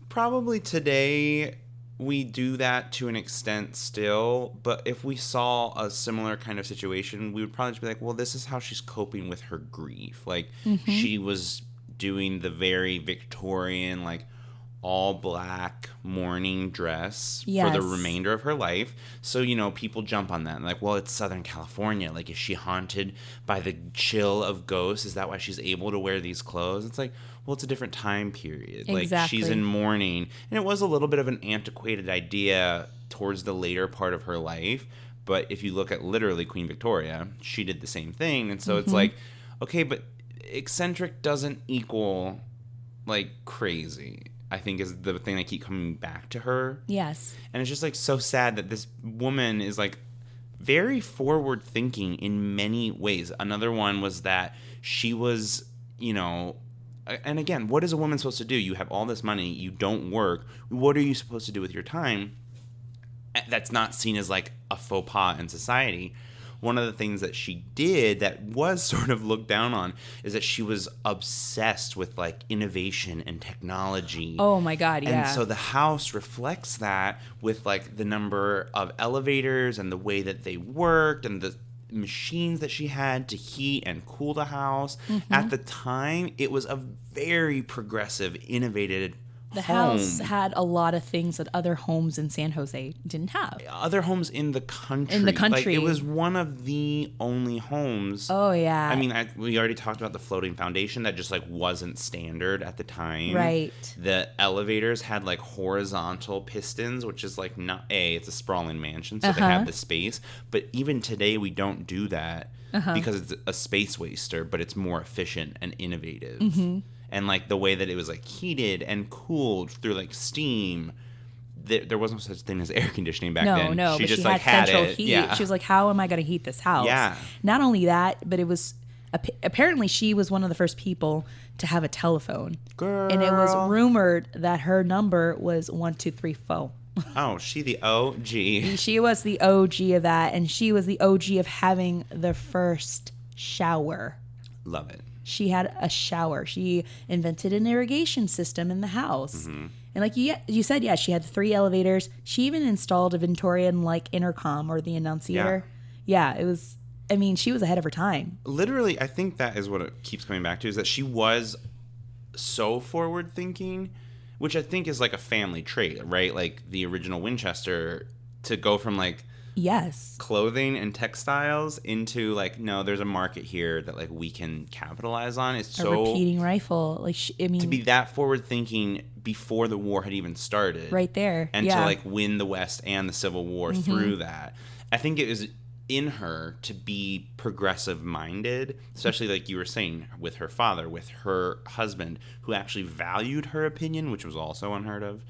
Speaker 5: probably today we do that to an extent still, but if we saw a similar kind of situation, we would probably just be like, well, this is how she's coping with her grief. Like, she was doing the very Victorian, like, all black mourning dress for the remainder of her life. So, people jump on that. Like, well, it's Southern California. Like, is she haunted by the chill of ghosts? Is that why she's able to wear these clothes? It's like, well, it's a different time period. Like, she's in mourning. And it was a little bit of an antiquated idea towards the later part of her life. But if you look at literally Queen Victoria, she did the same thing. And so it's like, okay, but eccentric doesn't equal, like, crazy, I think, is the thing I keep coming back to her. Yes. And it's just, like, so sad that this woman is, like, very forward thinking in many ways. Another one was that she was, and again, what is a woman supposed to do? You have all this money, you don't work. What are you supposed to do with your time? That's not seen as like a faux pas in society. One of the things that she did that was sort of looked down on is that she was obsessed with like innovation and technology.
Speaker 3: Oh my God, yeah.
Speaker 5: And so the house reflects that with like the number of elevators and the way that they worked and the machines that she had to heat and cool the house. At the time, it was a very progressive, innovative
Speaker 3: The house had a lot of things that other homes in San Jose didn't have.
Speaker 5: Other homes in the country. Like, it was one of the only homes.
Speaker 3: Oh, yeah.
Speaker 5: I mean, we already talked about the floating foundation that just, like, wasn't standard at the time.
Speaker 3: Right.
Speaker 5: The elevators had, like, horizontal pistons, which is, like, not... it's a sprawling mansion, so they have the space. But even today, we don't do that because it's a space waster, but it's more efficient and innovative. And, like, the way that it was, like, heated and cooled through, like, steam. There wasn't such thing as air conditioning back then.
Speaker 3: No, but she just, like, had central heat. Yeah. She was like, how am I going to heat this house?
Speaker 5: Yeah.
Speaker 3: Not only that, but it was... Apparently, she was one of the first people to have a telephone.
Speaker 5: Girl.
Speaker 3: And it was rumored that her number was 1234.
Speaker 5: Oh, she the OG.
Speaker 3: She was the OG of that, and she was the OG of having the first shower.
Speaker 5: Love it.
Speaker 3: She had a shower. She invented an irrigation system in the house. And like you said, she had 3 elevators. She even installed a Victorian-like intercom or the annunciator. Yeah, it was... I mean, she was ahead of her time.
Speaker 5: Literally, I think that is what it keeps coming back to, is that she was so forward-thinking, which I think is like a family trait, right? Like the original Winchester, to go from like
Speaker 3: Yes.
Speaker 5: clothing and textiles into like, no, there's a market here that like we can capitalize on. It's
Speaker 3: A repeating rifle. Like, I mean,
Speaker 5: to be that forward thinking before the war had even started.
Speaker 3: right there.
Speaker 5: And
Speaker 3: yeah.
Speaker 5: to like win the West and the Civil War through that. I think it was in her to be progressive minded, especially like you were saying with her father, with her husband, who actually valued her opinion, which was also unheard of.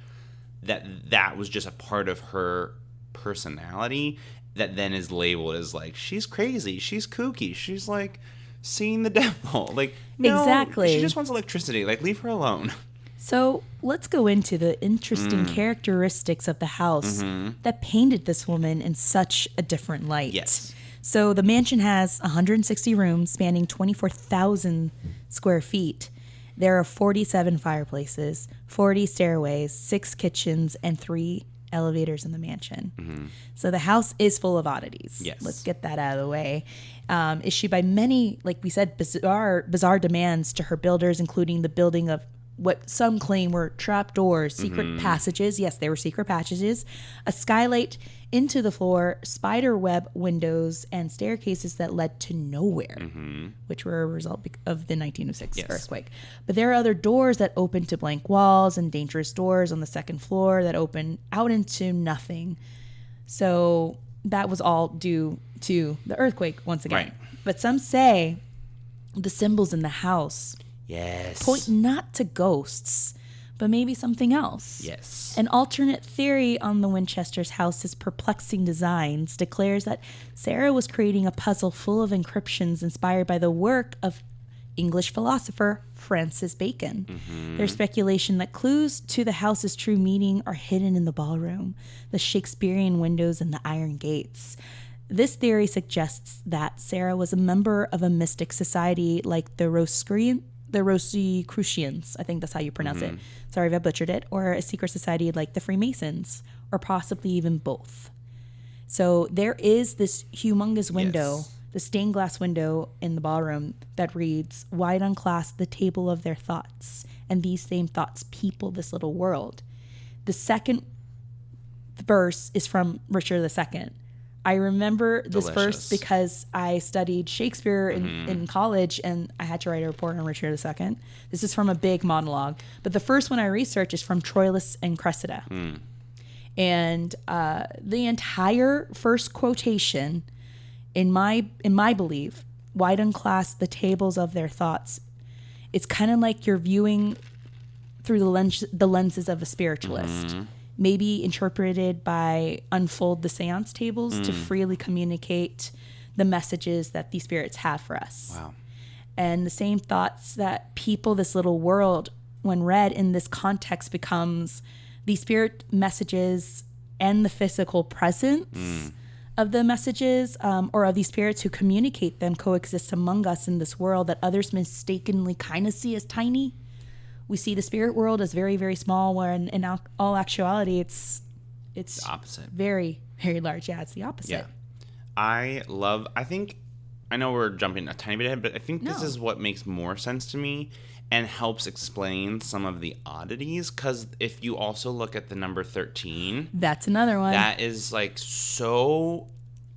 Speaker 5: That was just a part of her personality that then is labeled as like, she's crazy, she's kooky, she's like seeing the devil. Like, no,
Speaker 3: Exactly.
Speaker 5: she just wants electricity. Like, leave her alone.
Speaker 3: So let's go into the interesting characteristics of the house that painted this woman in such a different light.
Speaker 5: Yes.
Speaker 3: So the mansion has 160 rooms spanning 24,000 square feet. There are 47 fireplaces, 40 stairways, 6 kitchens, and 3 elevators in the mansion. So the house is full of oddities.
Speaker 5: Yes.
Speaker 3: Let's get that out of the way. Issued by many, like we said, bizarre demands to her builders, including the building of what some claim were trapdoors, secret passages. Yes, they were secret passages. A skylight into the floor, spider web windows, and staircases that led to nowhere, which were a result of the 1906 earthquake. But there are other doors that open to blank walls and dangerous doors on the second floor that open out into nothing. So that was all due to the earthquake once again.
Speaker 5: Right.
Speaker 3: But some say the symbols in the house
Speaker 5: Yes.
Speaker 3: point not to ghosts, but maybe something else.
Speaker 5: Yes.
Speaker 3: An alternate theory on the Winchester's house's perplexing designs declares that Sarah was creating a puzzle full of encryptions inspired by the work of English philosopher Francis Bacon. There's speculation that clues to the house's true meaning are hidden in the ballroom, the Shakespearean windows, and the iron gates. This theory suggests that Sarah was a member of a mystic society like the Rosicrucians, I think that's how you pronounce it. Sorry if I butchered it. Or a secret society like the Freemasons, or possibly even both. So there is this humongous window, the stained glass window in the ballroom that reads, "Wide unclasped the table of their thoughts, and these same thoughts people this little world." The second verse is from Richard II. I remember this verse because I studied Shakespeare in college, and I had to write a report on Richard II. This is from a big monologue. But the first one I researched is from Troilus and Cressida. And the entire first quotation, in my belief, "Wide unclasp the tables of their thoughts," it's kind of like you're viewing through the lenses of a spiritualist. Maybe interpreted by unfold the seance tables to freely communicate the messages that these spirits have for us.
Speaker 5: Wow.
Speaker 3: And the same thoughts that people this little world, when read in this context, becomes the spirit messages and the physical presence of the messages, or of these spirits who communicate them, coexist among us in this world that others mistakenly kind of see as tiny. We see the spirit world as very, very small, where in all actuality, it's
Speaker 5: The opposite.
Speaker 3: very, very large. Yeah, it's the opposite.
Speaker 5: Yeah. I know we're jumping a tiny bit ahead, but I think this is what makes more sense to me and helps explain some of the oddities. Because if you also look at the number 13,
Speaker 3: That's another one.
Speaker 5: that is like so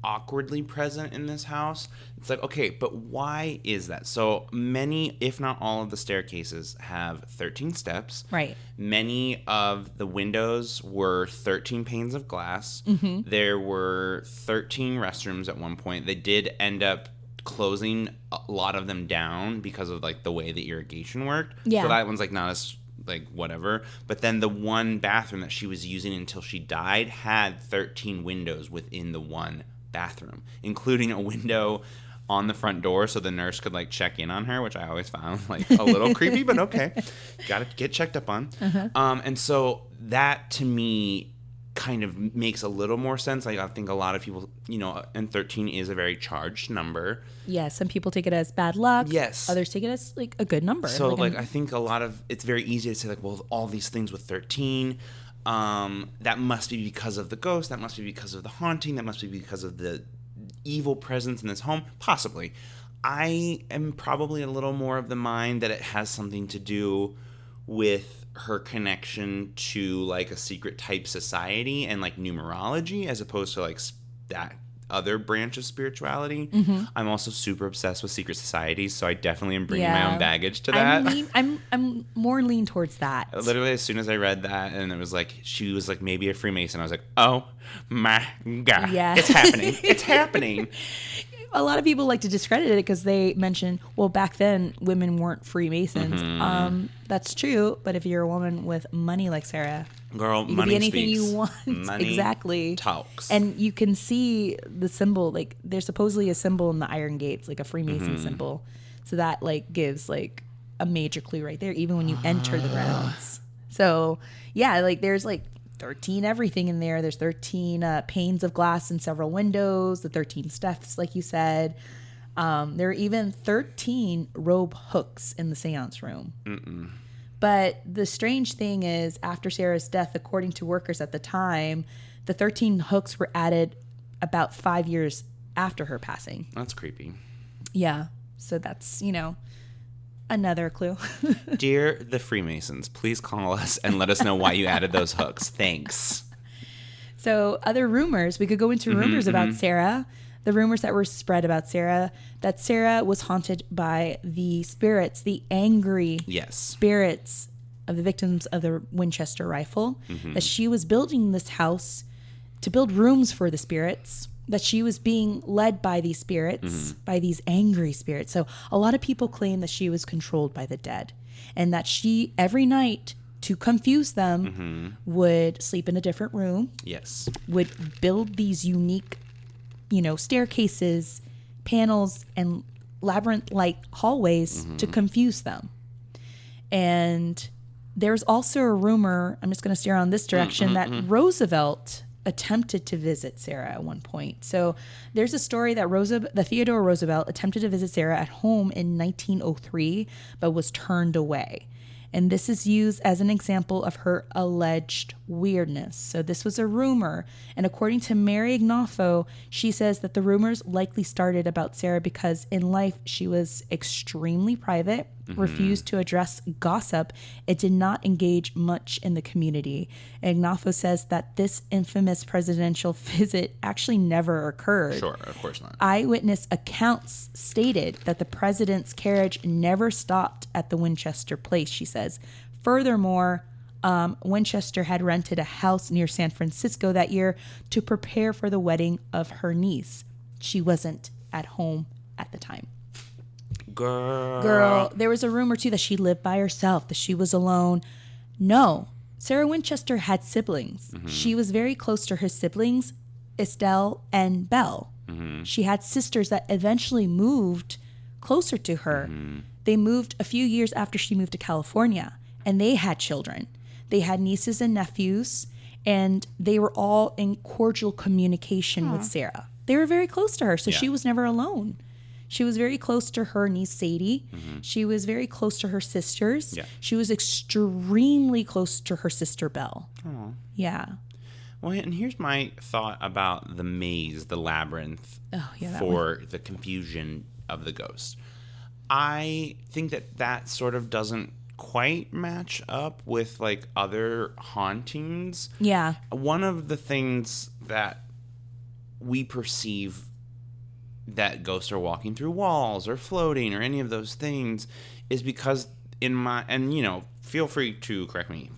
Speaker 5: awkwardly present in this house. It's like, okay, but why is that? So many, if not all of the staircases have 13 steps.
Speaker 3: Right.
Speaker 5: Many of the windows were 13 panes of glass. There were 13 restrooms at one point. They did end up closing a lot of them down because of like the way the irrigation worked.
Speaker 3: Yeah.
Speaker 5: So that one's like not as like whatever. But then the one bathroom that she was using until she died had 13 windows within the one bathroom, including a window on the front door so the nurse could like check in on her, which I always found like a little creepy, but okay. Got to get checked up on. And so that to me kind of makes a little more sense. Like I think a lot of people, and 13 is a very charged number.
Speaker 3: Yeah, some people take it as bad luck.
Speaker 5: Yes.
Speaker 3: Others take it as like a good number.
Speaker 5: So I think it's very easy to say like, well, all these things with 13, that must be because of the ghost, that must be because of the haunting, that must be because of the evil presence in this home. Possibly. I am probably a little more of the mind that it has something to do with her connection to like a secret type society and like numerology, as opposed to like that other branch of spirituality. I'm also super obsessed with secret societies, so I definitely am bringing my own baggage to that.
Speaker 3: I'm more lean towards that.
Speaker 5: Literally, as soon as I read that, and it was like, she was like, maybe a Freemason, I was like, oh my God.
Speaker 3: Yeah.
Speaker 5: It's happening. It's happening.
Speaker 3: A lot of people like to discredit it because they mention, well, back then women weren't Freemasons. That's true, but if you're a woman with money like Sarah,
Speaker 5: girl,
Speaker 3: you
Speaker 5: money
Speaker 3: can be anything
Speaker 5: speaks.
Speaker 3: you want.
Speaker 5: Money
Speaker 3: exactly.
Speaker 5: talks.
Speaker 3: And you can see the symbol, like there's supposedly a symbol in the iron gates, like a Freemason symbol. So that like gives like a major clue right there, even when you enter the grounds. So yeah, like there's like 13 everything in there. There's 13 panes of glass and several windows, the 13 steps, like you said. There are even 13 robe hooks in the seance room. But the strange thing is, after Sarah's death, according to workers at the time, the 13 hooks were added about 5 years after her passing.
Speaker 5: That's creepy.
Speaker 3: Yeah. So that's, another clue.
Speaker 5: Dear the Freemasons, please call us and let us know why you added those hooks. Thanks.
Speaker 3: So other rumors, we could go into rumors about Sarah. The rumors that were spread about Sarah, that Sarah was haunted by the spirits, the angry spirits of the victims of the Winchester Rifle, that she was building this house to build rooms for the spirits, that she was being led by these spirits, by these angry spirits. So a lot of people claim that she was controlled by the dead, and that she, every night, to confuse them, would sleep in a different room, would build these unique staircases, panels, and labyrinth-like hallways to confuse them. And there's also a rumor, I'm just going to steer on this direction, that Roosevelt attempted to visit Sarah at one point. So there's a story that Theodore Roosevelt attempted to visit Sarah at home in 1903, but was turned away. And this is used as an example of her alleged weirdness. So this was a rumor. And according to Mary Ignoffo, she says that the rumors likely started about Sarah because in life she was extremely private, refused to address gossip, and did not engage much in the community. Ignoffo says that this infamous presidential visit actually never occurred.
Speaker 5: Sure, of course not.
Speaker 3: Eyewitness accounts stated that the president's carriage never stopped at the Winchester place, she says. Furthermore, Winchester had rented a house near San Francisco that year to prepare for the wedding of her niece. She wasn't at home at the time. Girl, there was a rumor too that she lived by herself, that she was alone. No, Sarah Winchester had siblings. She was very close to her siblings, Estelle and Belle. She had sisters that eventually moved closer to her. They moved a few years after she moved to California, and they had children. They had nieces and nephews, and they were all in cordial communication with Sarah. They were very close to her, so she was never alone. She was very close to her niece, Sadie. She was very close to her sisters. She was extremely close to her sister, Belle. Yeah.
Speaker 5: Well, and here's my thought about the maze, the labyrinth, for the confusion of the ghost. I think that sort of doesn't quite match up with like other hauntings.
Speaker 3: Yeah.
Speaker 5: One of the things that we perceive that ghosts are walking through walls or floating or any of those things is because feel free to correct me,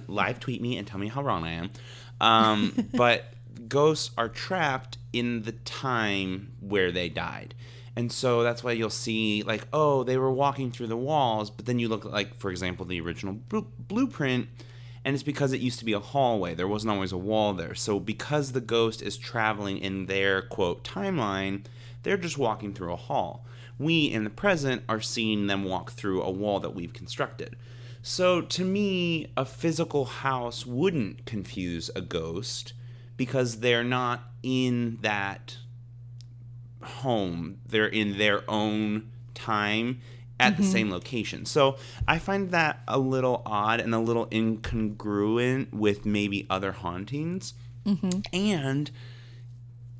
Speaker 5: live tweet me and tell me how wrong I am. But ghosts are trapped in the time where they died. And so that's why you'll see like, oh, they were walking through the walls, but then you look at, like, for example, the original blueprint, and it's because it used to be a hallway. There wasn't always a wall there. So because the ghost is traveling in their, quote, timeline, they're just walking through a hall. We, in the present, are seeing them walk through a wall that we've constructed. So to me, a physical house wouldn't confuse a ghost because they're not in that home. They're in their own time at the same location. So I find that a little odd and a little incongruent with maybe other hauntings. And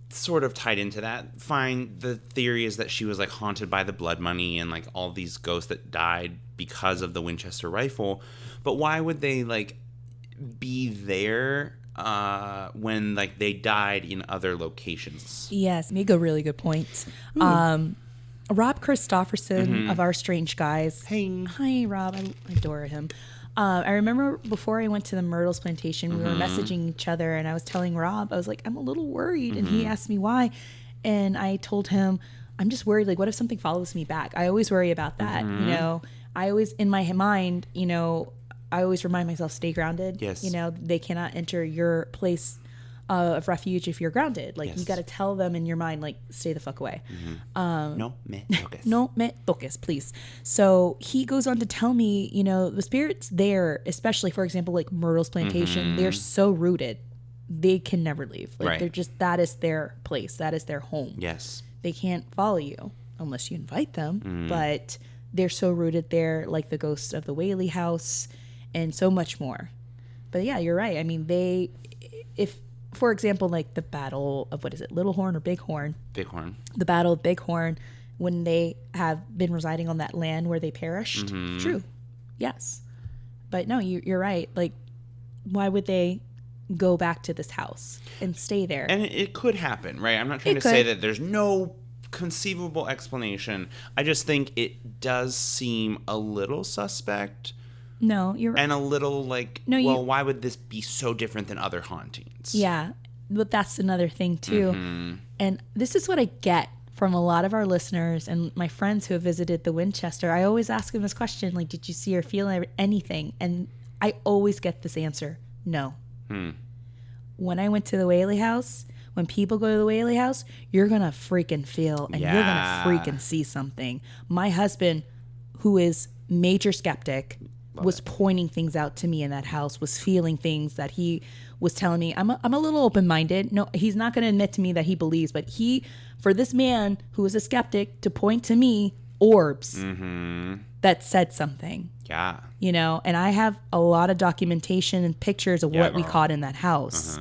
Speaker 5: sort of tied into that, the theory is that she was like haunted by the blood money and like all these ghosts that died because of the Winchester Rifle. But why would they like be there when like they died in other locations.
Speaker 3: Yes, make a really good point. Rob Christofferson of Our Strange Guys.
Speaker 5: Hey.
Speaker 3: Hi, Rob. I adore him. I remember before I went to the Myrtles plantation, we were messaging each other, and I was telling Rob, I was like, I'm a little worried. And he asked me why. And I told him, I'm just worried. Like, what if something follows me back? I always worry about that. You know, I always, in my mind, you know, I always remind myself, stay grounded.
Speaker 5: Yes.
Speaker 3: You know, they cannot enter your place of refuge if you're grounded. Like, you got to tell them in your mind, like, stay the fuck away.
Speaker 5: No me toques.
Speaker 3: No me toques, please. So he goes on to tell me, you know, the spirits there, especially, for example, like Myrtle's plantation, they're so rooted. They can never leave. Like, they're just, that is their place. That is their home.
Speaker 5: Yes.
Speaker 3: They can't follow you unless you invite them. But they're so rooted there, like the ghost of the Whaley house and so much more. But yeah, you're right. I mean, if, for example, like the battle of, what is it, Little Horn or Big Horn?
Speaker 5: Bighorn.
Speaker 3: The battle of Big Horn, when they have been residing on that land where they perished. True. Yes. But no, you're right. Like, why would they go back to this house and stay there?
Speaker 5: And it could happen, right? I'm not trying to say that there's no conceivable explanation. I just think it does seem a little suspect.
Speaker 3: No, you're right.
Speaker 5: And a little like, why would this be so different than other hauntings?
Speaker 3: Yeah, but that's another thing too. And this is what I get from a lot of our listeners and my friends who have visited the Winchester. I always ask them this question, like, did you see or feel anything? And I always get this answer, no. When I went to the Whaley house, when people go to the Whaley house, you're going to freaking feel and you're going to freaking see something. My husband, who is major skeptic, was pointing things out to me in that house, was feeling things that he was telling me. I'm a little open-minded. No, he's not going to admit to me that he believes, but for this man who is a skeptic to point to me orbs that said something.
Speaker 5: Yeah.
Speaker 3: You know, and I have a lot of documentation and pictures of what we caught in that house.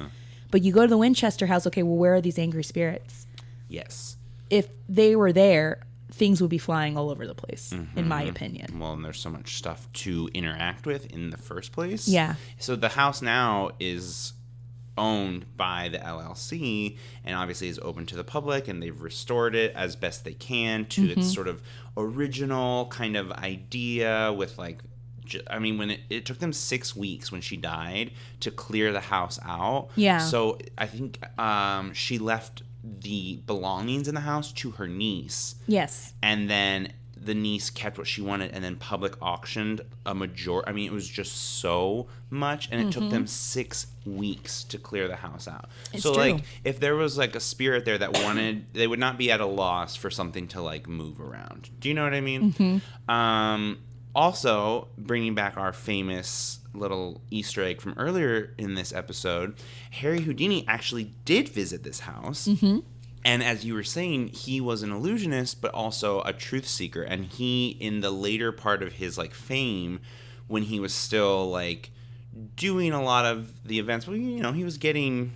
Speaker 3: But you go to the Winchester house, okay, well, where are these angry spirits?
Speaker 5: Yes.
Speaker 3: If they were there, things would be flying all over the place, in my opinion.
Speaker 5: Well, and there's so much stuff to interact with in the first place.
Speaker 3: Yeah.
Speaker 5: So the house now is owned by the LLC and obviously is open to the public, and they've restored it as best they can to its sort of original kind of idea with like, I mean, when it took them 6 weeks when she died to clear the house out.
Speaker 3: Yeah.
Speaker 5: So I think she left the belongings in the house to her niece.
Speaker 3: Yes.
Speaker 5: And then the niece kept what she wanted and then public auctioned a majority. I mean, it was just so much. And it took them 6 weeks to clear the house out.
Speaker 3: It's
Speaker 5: so,
Speaker 3: true.
Speaker 5: like, if there was, like, a spirit there that wanted, they would not be at a loss for something to, like, move around. Do you know what I mean? Also, bringing back our famous little Easter egg from earlier in this episode, Harry Houdini actually did visit this house. And as you were saying, he was an illusionist, but also a truth seeker. And he, in the later part of his, like, fame, when he was still, like, doing a lot of the events, well, you know, he was getting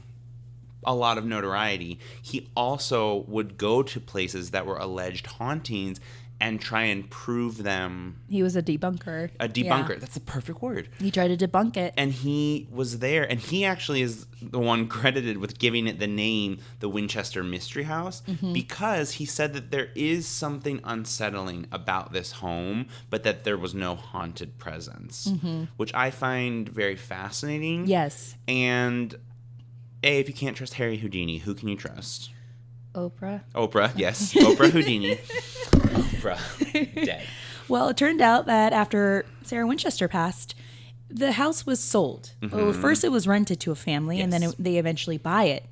Speaker 5: a lot of notoriety. He also would go to places that were alleged hauntings and try and prove them.
Speaker 3: He was a debunker.
Speaker 5: A debunker.
Speaker 3: Yeah.
Speaker 5: That's the perfect word.
Speaker 3: He tried to debunk it.
Speaker 5: And he was there, and he actually is the one credited with giving it the name the Winchester Mystery House, because he said that there is something unsettling about this home, but that there was no haunted presence, which I find very fascinating.
Speaker 3: Yes.
Speaker 5: And if you can't trust Harry Houdini, who can you trust?
Speaker 3: Oprah,
Speaker 5: yes. Oprah Houdini. Oprah. Dead.
Speaker 3: Well, it turned out that after Sarah Winchester passed, the house was sold. Well, first it was rented to a family, and then they eventually buy it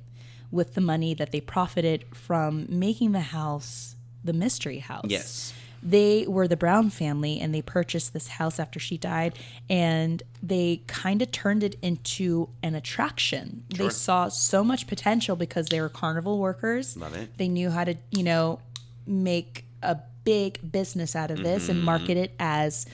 Speaker 3: with the money that they profited from making the house the mystery house.
Speaker 5: Yes.
Speaker 3: They were the Brown family, and they purchased this house after she died, and they kind of turned it into an attraction.
Speaker 5: Sure.
Speaker 3: They saw so much potential because they were carnival workers.
Speaker 5: Love it.
Speaker 3: They knew how to, you know, make a big business out of this and market it as,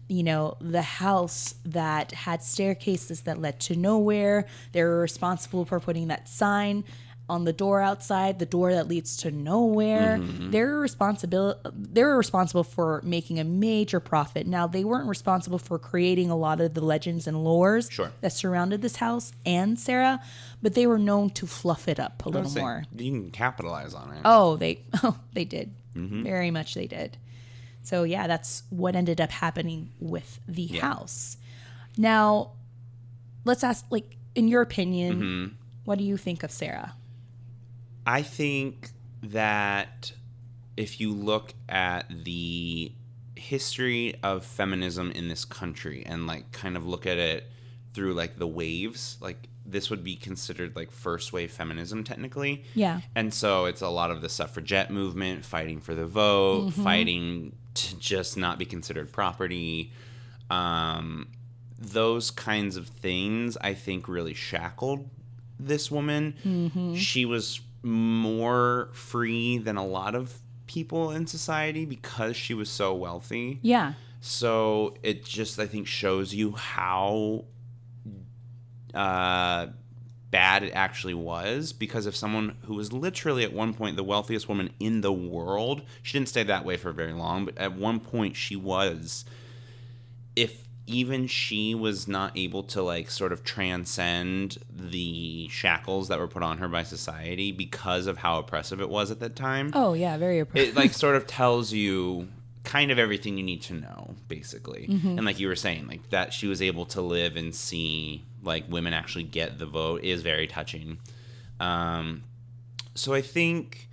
Speaker 3: you know, the house that had staircases that led to nowhere. They were responsible for putting that sign on the door outside, the door that leads to nowhere. They're responsible for making a major profit. Now, they weren't responsible for creating a lot of the legends and lores that surrounded this house and Sarah, but they were known to fluff it up a little more.
Speaker 5: You can capitalize on it.
Speaker 3: Oh, they did. Very much they did. So yeah, that's what ended up happening with the house. Now, let's ask, like, in your opinion, what do you think of Sarah?
Speaker 5: I think that if you look at the history of feminism in this country and like kind of look at it through like the waves, like this would be considered like first wave feminism technically.
Speaker 3: Yeah.
Speaker 5: And so it's a lot of the suffragette movement, fighting for the vote, fighting to just not be considered property. Those kinds of things I think really shackled this woman. She was more free than a lot of people in society because she was so wealthy.
Speaker 3: Yeah.
Speaker 5: So it just, I think, shows you how bad it actually was, because if someone who was literally at one point the wealthiest woman in the world, she didn't stay that way for very long, but at one point she was, if even she was not able to like sort of transcend the shackles that were put on her by society because of how oppressive it was at that time.
Speaker 3: Oh yeah, very oppressive.
Speaker 5: It like sort of tells you kind of everything you need to know, basically. And like you were saying, like that she was able to live and see like women actually get the vote is very touching. So I think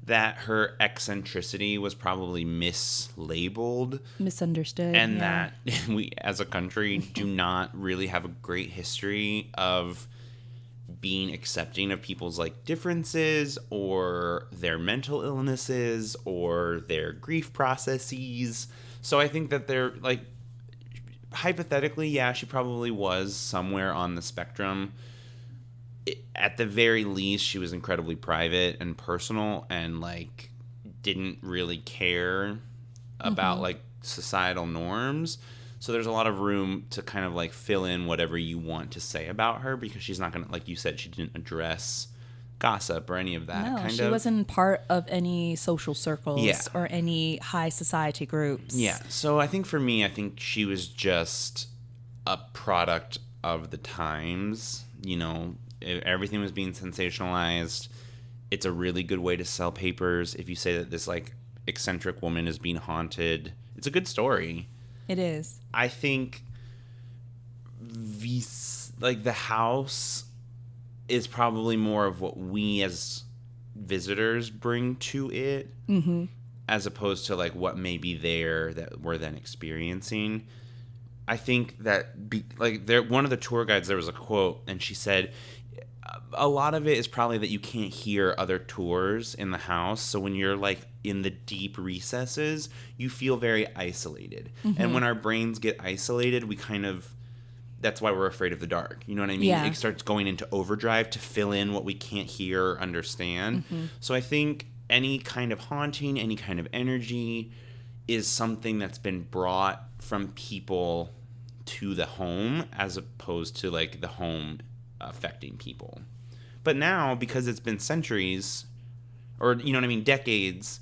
Speaker 5: that her eccentricity was probably mislabeled.
Speaker 3: Misunderstood.
Speaker 5: And that we, as a country, do not really have a great history of being accepting of people's like differences or their mental illnesses or their grief processes. So I think that they're like, hypothetically, yeah, she probably was somewhere on the spectrum. At the very least, she was incredibly private and personal and like didn't really care about like societal norms. So there's a lot of room to kind of like fill in whatever you want to say about her, because she's not going to, like you said, she didn't address gossip or any of that.
Speaker 3: No, she wasn't part of any social circles or any high society groups.
Speaker 5: Yeah. So I think for me, I think she was just a product of the times. You know, everything was being sensationalized. It's a really good way to sell papers. If you say that this like eccentric woman is being haunted, it's a good story.
Speaker 3: It is.
Speaker 5: I think the house is probably more of what we as visitors bring to it, as opposed to like what may be there that we're then experiencing. I think that one of the tour guides, there was a quote, and she said, a lot of it is probably that you can't hear other tours in the house. So when you're like in the deep recesses, you feel very isolated. And when our brains get isolated, we kind of, that's why we're afraid of the dark. You know what I mean?
Speaker 3: Yeah.
Speaker 5: It starts going into overdrive to fill in what we can't hear or understand. So I think any kind of haunting, any kind of energy is something that's been brought from people to the home as opposed to like the home affecting people. But now, because it's been centuries, or you know what I mean, decades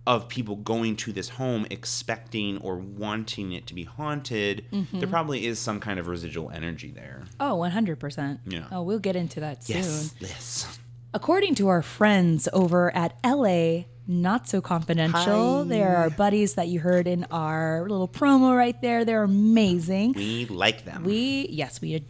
Speaker 5: of people going to this home expecting or wanting it to be haunted, there probably is some kind of residual energy there.
Speaker 3: Oh, 100%.
Speaker 5: Yeah.
Speaker 3: Oh, we'll get into that soon.
Speaker 5: Yes.
Speaker 3: According to our friends over at LA Not So Confidential,
Speaker 5: Hi.
Speaker 3: they're our buddies that you heard in our little promo right there. They're amazing.
Speaker 5: We like them.
Speaker 3: We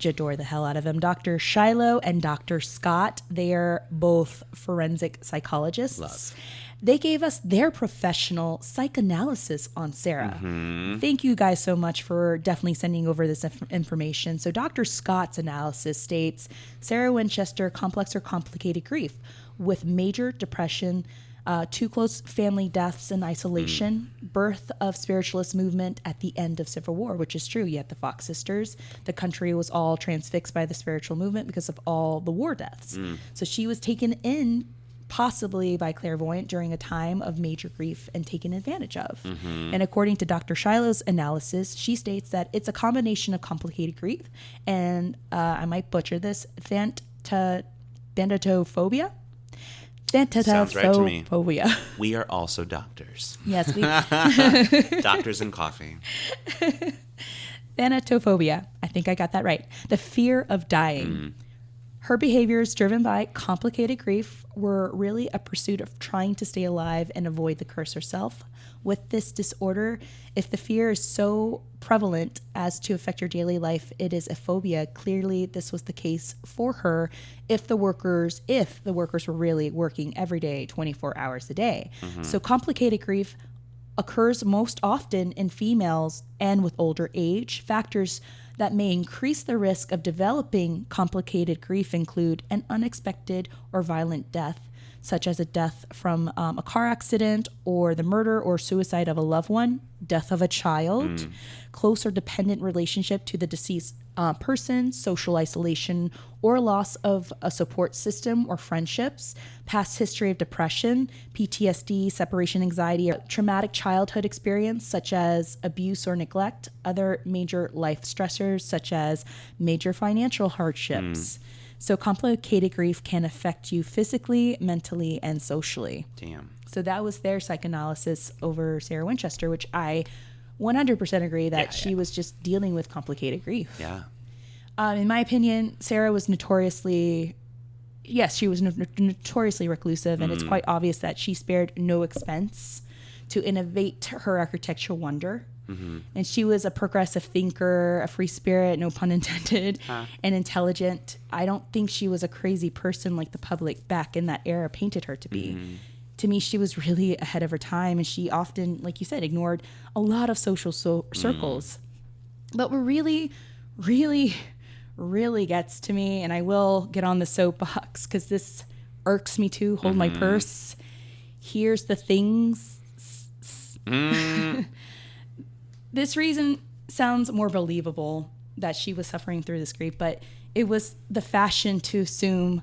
Speaker 3: adore the hell out of them. Dr. Shiloh and Dr. Scott, they are both forensic psychologists.
Speaker 5: Love.
Speaker 3: They gave us their professional psychoanalysis on Sarah. Thank you guys so much for definitely sending over this information. So Dr. Scott's analysis states, Sarah Winchester, complex or complicated grief with major depression, two close family deaths and isolation, birth of spiritualist movement at the end of Civil War, which is true. You had the Fox sisters. The country was all transfixed by the spiritual movement because of all the war deaths. So she was taken in possibly by clairvoyant during a time of major grief and taken advantage of. And according to Dr. Shiloh's analysis, she states that it's a combination of complicated grief and I might butcher this, thanatophobia.
Speaker 5: Sounds right to me.
Speaker 3: Thanatophobia.
Speaker 5: We are also doctors.
Speaker 3: Yes, we.
Speaker 5: Doctors in coffee.
Speaker 3: Thanatophobia. I think I got that right. The fear of dying. Her behaviors, driven by complicated grief, were really a pursuit of trying to stay alive and avoid the curse herself. With this disorder, if the fear is so prevalent as to affect your daily life, it is a phobia. Clearly, this was the case for her if the workers were really working every day, 24 hours a day. So complicated grief occurs most often in females and with older age. Factors that may increase the risk of developing complicated grief include an unexpected or violent death, such as a death from a car accident or the murder or suicide of a loved one, death of a child, close or dependent relationship to the deceased person, social isolation or loss of a support system or friendships, past history of depression, PTSD, separation anxiety, or traumatic childhood experience such as abuse or neglect, other major life stressors such as major financial hardships. So complicated grief can affect you physically, mentally, and socially.
Speaker 5: Damn.
Speaker 3: So that was their psychoanalysis over Sarah Winchester, which I 100% agree that she was just dealing with complicated grief.
Speaker 5: Yeah.
Speaker 3: In my opinion, Sarah was notoriously reclusive, and it's quite obvious that she spared no expense to innovate her architectural wonder. And she was a progressive thinker, a free spirit, no pun intended, and intelligent. I don't think she was a crazy person like the public back in that era painted her to be. To me, she was really ahead of her time, and she often, like you said, ignored a lot of social circles. But what really, really, really gets to me, and I will get on the soapbox because this irks me too, hold my purse. Here's the things. This reason sounds more believable that she was suffering through this grief, but it was the fashion to assume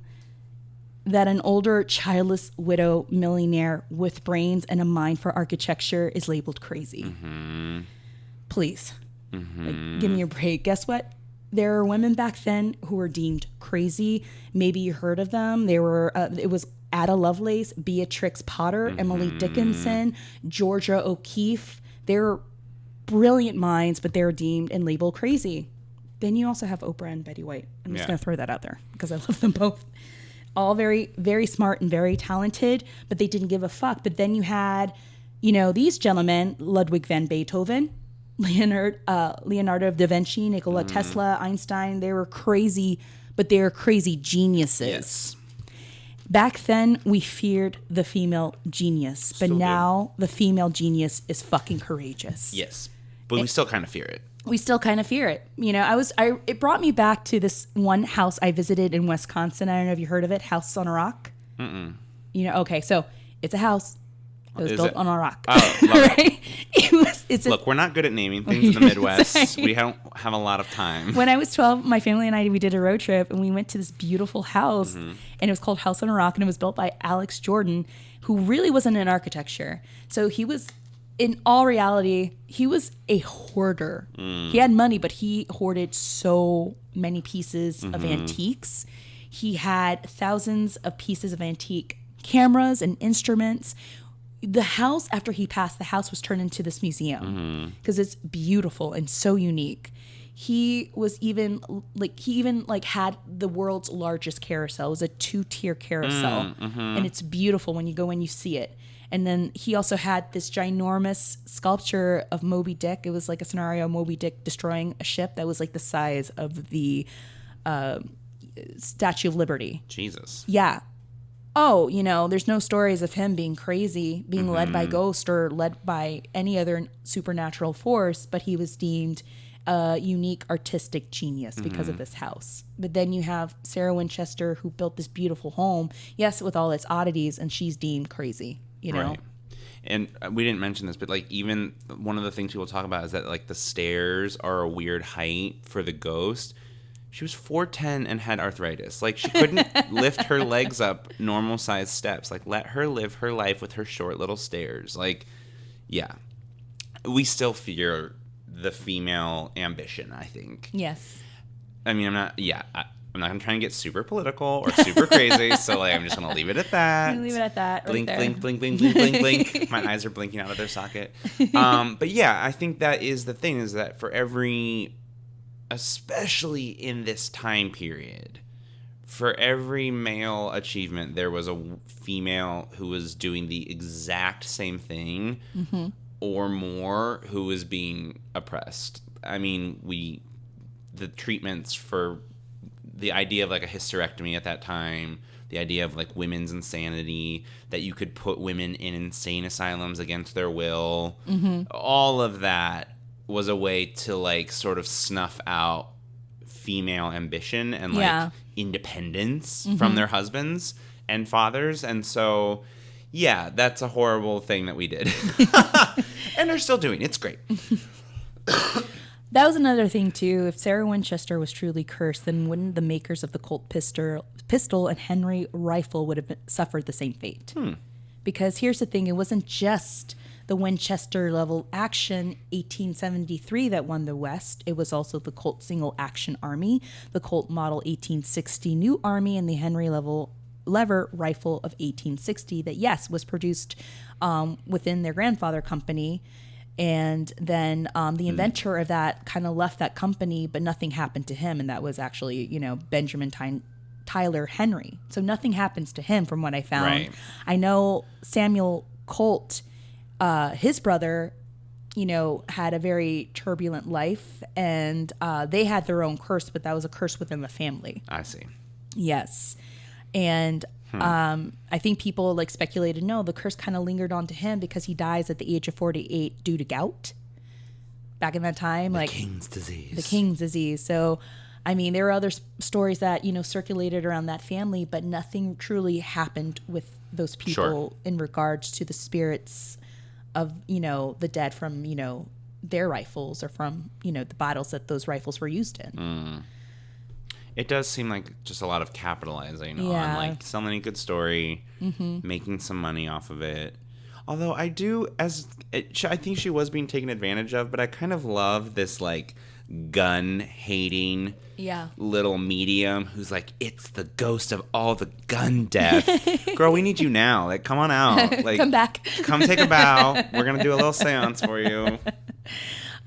Speaker 3: that an older, childless widow millionaire with brains and a mind for architecture is labeled crazy. Please, like, give me a break. Guess what? There were women back then who were deemed crazy. Maybe you heard of them. They were. It was Ada Lovelace, Beatrix Potter, Emily Dickinson, Georgia O'Keeffe. They're brilliant minds, but they're deemed and labeled crazy. Then you also have Oprah and Betty White. I'm just going to throw that out there because I love them both. All very, very smart and very talented, but they didn't give a fuck. But then you had, these gentlemen, Ludwig van Beethoven, Leonardo da Vinci, Nikola Tesla, Einstein. They were crazy, but they were crazy geniuses.
Speaker 5: Yes.
Speaker 3: Back then, we feared the female genius, but now the female genius is fucking courageous.
Speaker 5: Yes. But we still kind of fear it.
Speaker 3: We still kind of fear it. It brought me back to this one house I visited in Wisconsin. I don't know if you heard of it, House on a Rock. Okay, so it's a house that was built on a rock.
Speaker 5: Oh, love
Speaker 3: right?
Speaker 5: Look, we're not good at naming things in the Midwest. We don't have a lot of time.
Speaker 3: When I was 12, my family and we did a road trip, and we went to this beautiful house, and it was called House on a Rock, and it was built by Alex Jordan, who really wasn't in architecture. So he was, in all reality, he was a hoarder. He had money, but he hoarded so many pieces of antiques. He had thousands of pieces of antique cameras and instruments. The house, after he passed, the house was turned into this museum because it's beautiful and so unique. He was even had the world's largest carousel. It was a 2-tier carousel, and it's beautiful when you go and you see it. And then he also had this ginormous sculpture of Moby Dick. It was like a scenario of Moby Dick destroying a ship that was like the size of the Statue of Liberty.
Speaker 5: Jesus.
Speaker 3: Yeah. Oh, there's no stories of him being crazy, being led by ghosts or led by any other supernatural force, but he was deemed a unique artistic genius because of this house. But then you have Sarah Winchester, who built this beautiful home, yes, with all its oddities, and she's deemed crazy,
Speaker 5: Right. And we didn't mention this, but even one of the things people talk about is that the stairs are a weird height for the ghost. She was 4'10" and had arthritis. She couldn't lift her legs up normal sized steps. Let her live her life with her short little stairs. Yeah. We still fear the female ambition, I think.
Speaker 3: Yes.
Speaker 5: I mean, I'm not, I'm not going to try and get super political or super crazy, so like I'm just going to leave it at that.
Speaker 3: Leave it at that.
Speaker 5: Blink,
Speaker 3: right
Speaker 5: blink, blink, blink, blink, blink, blink. My eyes are blinking out of their socket. But yeah, I think that is the thing, is that for every, especially in this time period, for every male achievement, there was a female who was doing the exact same thing or more who was being oppressed. I mean, the treatments for the idea of like a hysterectomy at that time, the idea of like women's insanity, that you could put women in insane asylums against their will, all of that was a way to like sort of snuff out female ambition and like independence from their husbands and fathers. And so, yeah, that's a horrible thing that we did. And they're still doing. It's great.
Speaker 3: That was another thing, too. If Sarah Winchester was truly cursed, then wouldn't the makers of the Colt pistol and Henry rifle would have suffered the same fate? Because here's the thing. It wasn't just the Winchester level action 1873 that won the West. It was also the Colt single action army, the Colt model 1860 new army, and the Henry lever rifle of 1860 that, yes, was produced within their grandfather company. And then the inventor of that kind of left that company, but nothing happened to him. And that was actually, Benjamin Tyler Henry. So nothing happens to him from what I found.
Speaker 5: Right.
Speaker 3: I know Samuel Colt, his brother, had a very turbulent life. And they had their own curse, but that was a curse within the family.
Speaker 5: I see.
Speaker 3: Yes. And I think people like speculated, no, the curse kind of lingered onto him because he dies at the age of 48 due to gout. Back in that time,
Speaker 5: The king's disease.
Speaker 3: So, I mean, there were other stories that, circulated around that family, but nothing truly happened with those people in regards to the spirits of, the dead from, their rifles or from, the battles that those rifles were used in.
Speaker 5: It does seem like just a lot of capitalizing on like selling a good story, making some money off of it. Although I think she was being taken advantage of, but I kind of love this like gun hating little medium who's like, it's the ghost of all the gun death. Girl, we need you now. Like, come on out. Like,
Speaker 3: Come back.
Speaker 5: Come take a bow. We're gonna do a little seance for you.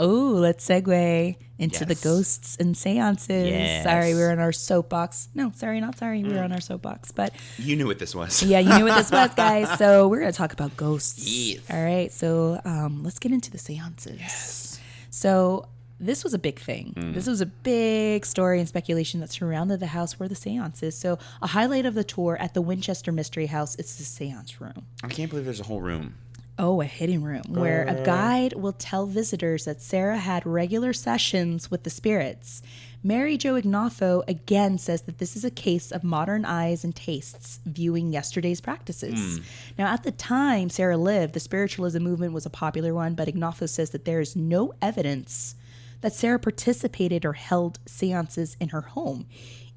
Speaker 3: Oh, let's segue into the ghosts and seances.
Speaker 5: Yes.
Speaker 3: Sorry, we're on our soapbox. No, sorry, not sorry. We're on our soapbox. But
Speaker 5: You knew what this was.
Speaker 3: yeah, you knew what this was, guys. So we're going to talk about ghosts.
Speaker 5: Yes.
Speaker 3: All right. So let's get into the seances.
Speaker 5: Yes.
Speaker 3: So this was a big thing. This was a big story and speculation that surrounded the house where the seances. So a highlight of the tour at the Winchester Mystery House is the seance room.
Speaker 5: I can't believe there's a whole room.
Speaker 3: Oh, a hidden room where a guide will tell visitors that Sarah had regular sessions with the spirits. Mary Jo Ignoffo again says that this is a case of modern eyes and tastes viewing yesterday's practices. Now, at the time Sarah lived, the spiritualism movement was a popular one, but Ignoffo says that there is no evidence that Sarah participated or held seances in her home.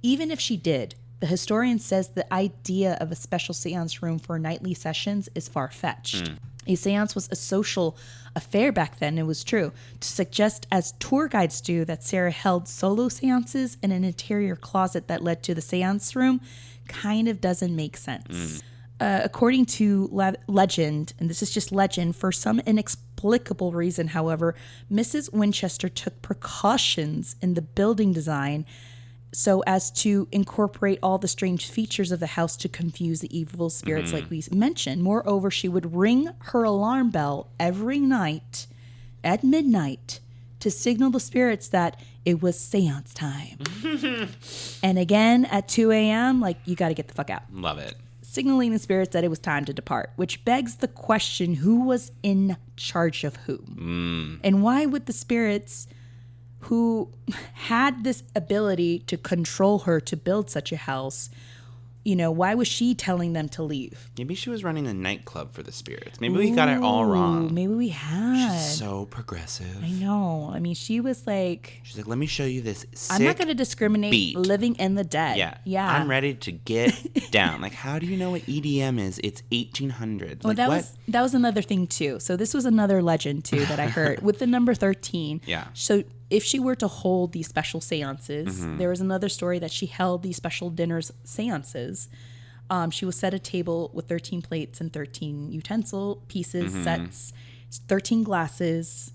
Speaker 3: Even if she did, the historian says the idea of a special seance room for nightly sessions is far-fetched. A seance was a social affair back then, it was true. To suggest, as tour guides do, that Sarah held solo seances in an interior closet that led to the seance room kind of doesn't make sense. According to legend, and this is just legend, for some inexplicable reason, however, Mrs. Winchester took precautions in the building design so as to incorporate all the strange features of the house to confuse the evil spirits like we mentioned. Moreover, she would ring her alarm bell every night at midnight to signal the spirits that it was seance time. And again at 2 a.m., like, you got to get the fuck out.
Speaker 5: Love it.
Speaker 3: Signaling the spirits that it was time to depart, which begs the question, who was in charge of whom? And why would the spirits who had this ability to control her to build such a house, why was she telling them to leave?
Speaker 5: Maybe she was running a nightclub for the spirits. Maybe we got it all wrong.
Speaker 3: Maybe we had.
Speaker 5: She's so progressive.
Speaker 3: I know. I mean, she was like...
Speaker 5: She's like, let me show you this sick
Speaker 3: I'm not going to discriminate
Speaker 5: beat.
Speaker 3: Living in the dead.
Speaker 5: Yeah. I'm ready to get down. Like, how do you know what EDM is? It's 1800.
Speaker 3: Well,
Speaker 5: Like,
Speaker 3: that was another thing, too. So this was another legend, too, that I heard with the number 13.
Speaker 5: Yeah.
Speaker 3: So if she were to hold these special seances, there was another story that she held these special dinners seances. She would set a table with 13 plates and 13 utensil pieces, sets, 13 glasses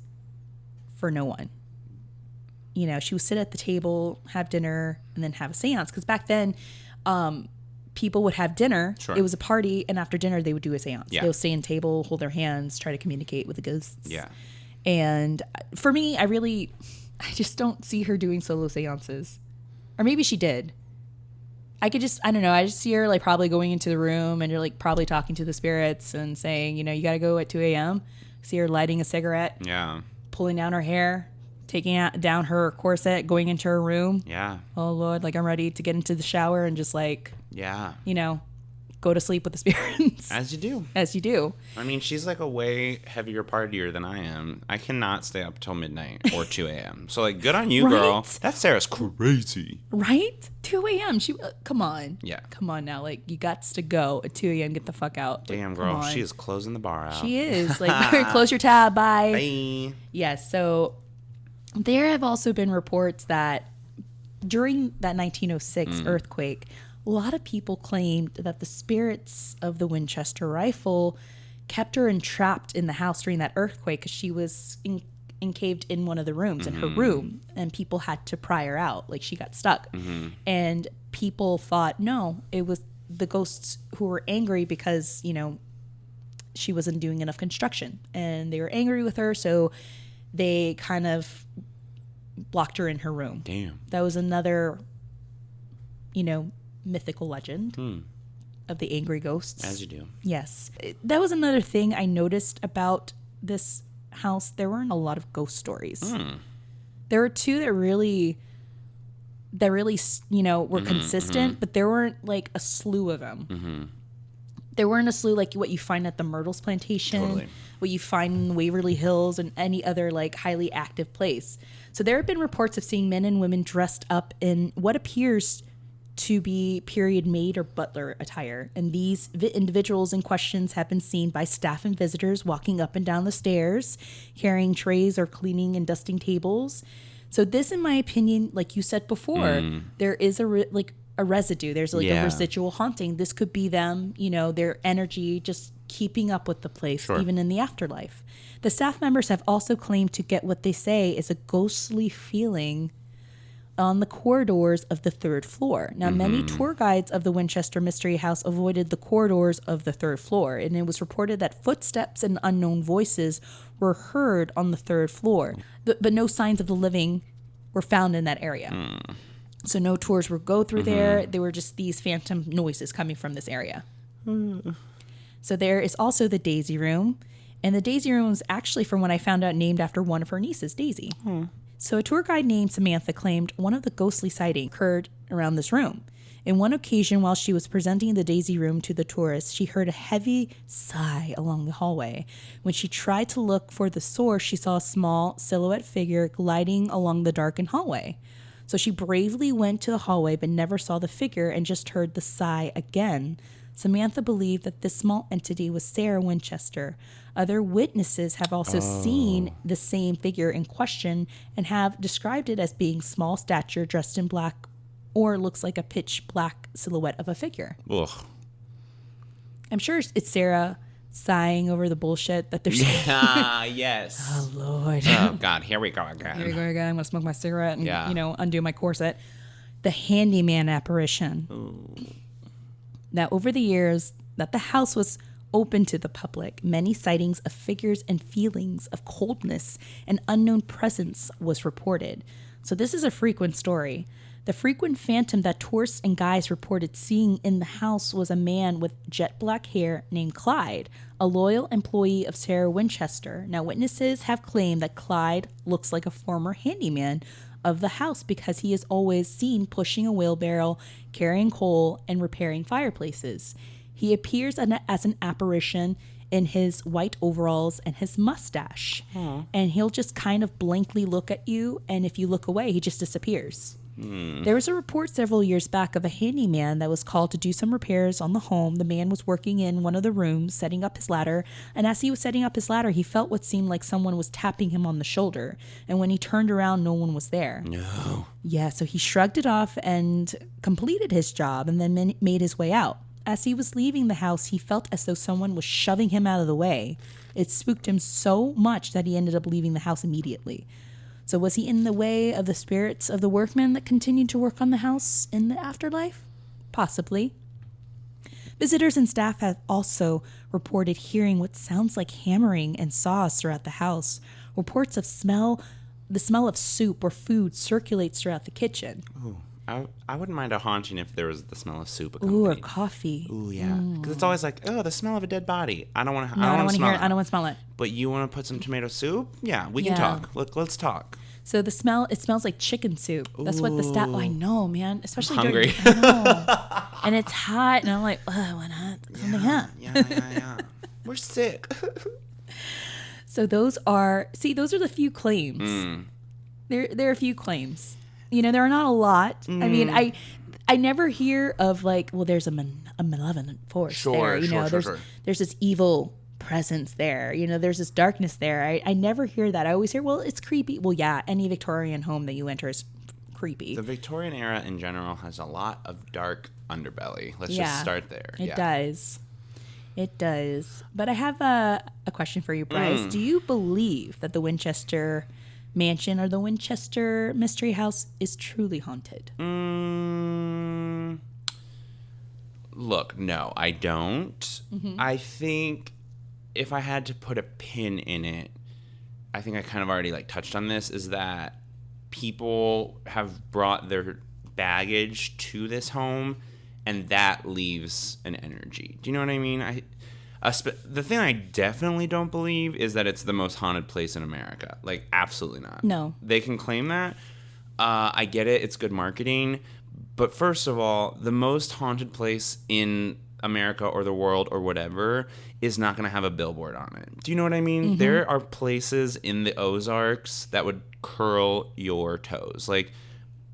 Speaker 3: for no one. You know, she would sit at the table, have dinner, and then have a seance. Because back then, people would have dinner.
Speaker 5: Sure.
Speaker 3: It was a party, and after dinner, they would do a seance.
Speaker 5: Yeah.
Speaker 3: They would stay in table, hold their hands, try to communicate with the ghosts.
Speaker 5: Yeah.
Speaker 3: And for me, I just don't see her doing solo seances. Or maybe she did. I don't know. I just see her like probably going into the room and you're like probably talking to the spirits and saying, you know, you got to go at 2 a.m. See her lighting a cigarette.
Speaker 5: Yeah.
Speaker 3: Pulling down her hair, taking down her corset, going into her room.
Speaker 5: Yeah.
Speaker 3: Oh, Lord, like I'm ready to get into the shower and just like,
Speaker 5: Yeah.
Speaker 3: you know, go to sleep with the spirits.
Speaker 5: As you do.
Speaker 3: As you do.
Speaker 5: I mean, she's like a way heavier partier than I am. I cannot stay up till midnight or 2 a.m. So, like, good on you, girl.
Speaker 3: Right?
Speaker 5: That Sarah's crazy.
Speaker 3: Right? 2 a.m. Come on.
Speaker 5: Yeah.
Speaker 3: Come on now. Like, you got to go at 2 a.m. Get the fuck out. Like,
Speaker 5: Damn,
Speaker 3: come
Speaker 5: girl.
Speaker 3: on.
Speaker 5: She is closing the bar out.
Speaker 3: She is. Like, close your tab. Bye.
Speaker 5: Bye.
Speaker 3: Yes. So, there have also been reports that during that 1906 earthquake, a lot of people claimed that the spirits of the Winchester Rifle kept her entrapped in the house during that earthquake because she was encaved in one of the rooms in her room, and people had to pry her out. Like, she got stuck. And people thought, no, it was the ghosts who were angry because, you know, she wasn't doing enough construction. And they were angry with her, so they kind of blocked her in her room.
Speaker 5: Damn.
Speaker 3: That was another, you know, mythical legend of the angry ghosts.
Speaker 5: As you do.
Speaker 3: Yes. That was another thing I noticed about this house. There weren't a lot of ghost stories. There were two that really, you know, were consistent, but there weren't like a slew of them. There weren't a slew like what you find at the Myrtles Plantation,
Speaker 5: Totally.
Speaker 3: what you find in Waverly Hills, and any other like highly active place. So there have been reports of seeing men and women dressed up in what appears to be period maid or butler attire. And these individuals in questions have been seen by staff and visitors walking up and down the stairs, carrying trays or cleaning and dusting tables. So this, in my opinion, like you said before, there is a residue. There's like a residual haunting. This could be them, you know, their energy just keeping up with the place, even in the afterlife. The staff members have also claimed to get what they say is a ghostly feeling on the corridors of the third floor. Now, many tour guides of the Winchester Mystery House avoided the corridors of the third floor, and it was reported that footsteps and unknown voices were heard on the third floor, but no signs of the living were found in that area. So no tours would go through there. There were just these phantom noises coming from this area. So there is also the Daisy Room, and the Daisy Room was actually, from what I found out, named after one of her nieces, Daisy. So a tour guide named Samantha claimed one of the ghostly sightings occurred around this room. In one occasion, while she was presenting the Daisy Room to the tourists, she heard a heavy sigh along the hallway. When she tried to look for the source, she saw a small silhouette figure gliding along the darkened hallway. So she bravely went to the hallway but never saw the figure and just heard the sigh again. Samantha believed that this small entity was Sarah Winchester. Other witnesses have also seen the same figure in question and have described it as being small stature, dressed in black, or looks like a pitch black silhouette of a figure.
Speaker 5: Ugh.
Speaker 3: I'm sure it's Sarah sighing over the bullshit that they're saying.
Speaker 5: Yes.
Speaker 3: Oh, Lord.
Speaker 5: Oh, God. Here we go again.
Speaker 3: Here we go again. I'm going to smoke my cigarette and,
Speaker 5: Yeah.
Speaker 3: you know, undo my corset. The handyman apparition.
Speaker 5: Ooh.
Speaker 3: Now, over the years that the house was open to the public, many sightings of figures and feelings of coldness and unknown presence was reported. So this is a frequent story. The frequent phantom that tourists and guides reported seeing in the house was a man with jet black hair named Clyde, a loyal employee of Sarah Winchester. Now, witnesses have claimed that Clyde looks like a former handyman of the house because he is always seen pushing a wheelbarrow, carrying coal, and repairing fireplaces. He appears as an apparition in his white overalls and his mustache. And he'll just kind of blankly look at you, and if you look away, he just disappears. There was a report several years back of a handyman that was called to do some repairs on the home. The man was working in one of the rooms, setting up his ladder, and as he was setting up his ladder, he felt what seemed like someone was tapping him on the shoulder. And when he turned around, no one was there.
Speaker 5: No.
Speaker 3: Yeah, so he shrugged it off and completed his job and then made his way out. As he was leaving the house, he felt as though someone was shoving him out of the way. It spooked him so much that he ended up leaving the house immediately. So was he in the way of the spirits of the workmen that continued to work on the house in the afterlife? Possibly. Visitors and staff have also reported hearing what sounds like hammering and saws throughout the house. Reports of the smell of soup or food circulates throughout the kitchen.
Speaker 5: Ooh, I wouldn't mind a haunting if there was the smell of soup.
Speaker 3: Ooh, or coffee.
Speaker 5: Ooh, yeah. Because it's always like, oh, the smell of a dead body. I don't want to.
Speaker 3: No, I don't want to hear it.
Speaker 5: It.
Speaker 3: I don't want to smell it.
Speaker 5: But you want to put some tomato soup? Yeah, we can talk. Let's talk.
Speaker 3: So it smells like chicken soup. That's what the staff. Oh, I know, man. Especially
Speaker 5: I'm hungry.
Speaker 3: I know. And it's hot, and I'm like, oh, why not? Something hot.
Speaker 5: Yeah. We're sick.
Speaker 3: So those are the few claims. There are a few claims. You know, there are not a lot. I mean, I never hear of like, well, there's a malevolent force there. You know, there's this evil presence there. You know, there's this darkness there. I never hear that. I always hear, well, it's creepy. Well, yeah, any Victorian home that you enter is creepy.
Speaker 5: The Victorian era in general has a lot of dark underbelly. Let's just start there.
Speaker 3: It does. It does. But I have a question for you, Bryce. Do you believe that the Winchester mansion or the Winchester mystery house is truly haunted?
Speaker 5: Look, no, I don't. I think if I had to put a pin in it, I think I kind of already like touched on this, is that people have brought their baggage to this home and that leaves an energy. Do you know what I mean? The thing I definitely don't believe is that it's the most haunted place in America. Like, absolutely not.
Speaker 3: No.
Speaker 5: They can claim that. I get it. It's good marketing. But first of all, the most haunted place in America or the world or whatever is not going to have a billboard on it. Do you know what I mean? There are places in the Ozarks that would curl your toes. Like,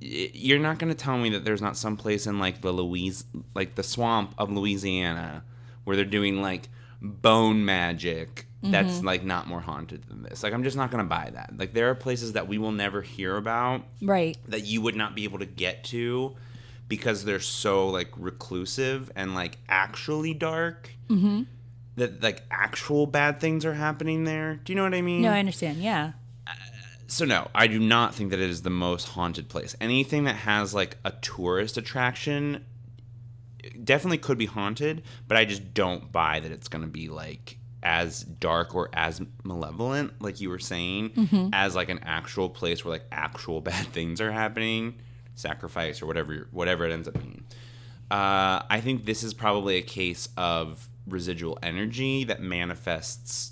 Speaker 5: you're not going to tell me that there's not some place in like the swamp of Louisiana where they're doing like bone magic that's like not more haunted than this. Like, I'm just not going to buy that. Like, there are places that we will never hear about,
Speaker 3: right,
Speaker 5: that you would not be able to get to because they're so like reclusive and like actually dark, that like actual bad things are happening there. Do you know what I mean?
Speaker 3: No, I understand. Yeah.
Speaker 5: So no, I do not think that it is the most haunted place. Anything that has like a tourist attraction definitely could be haunted, but I just don't buy that it's going to be like as dark or as malevolent, like you were saying, as like an actual place where like actual bad things are happening, sacrifice or whatever it ends up being. I think this is probably a case of residual energy that manifests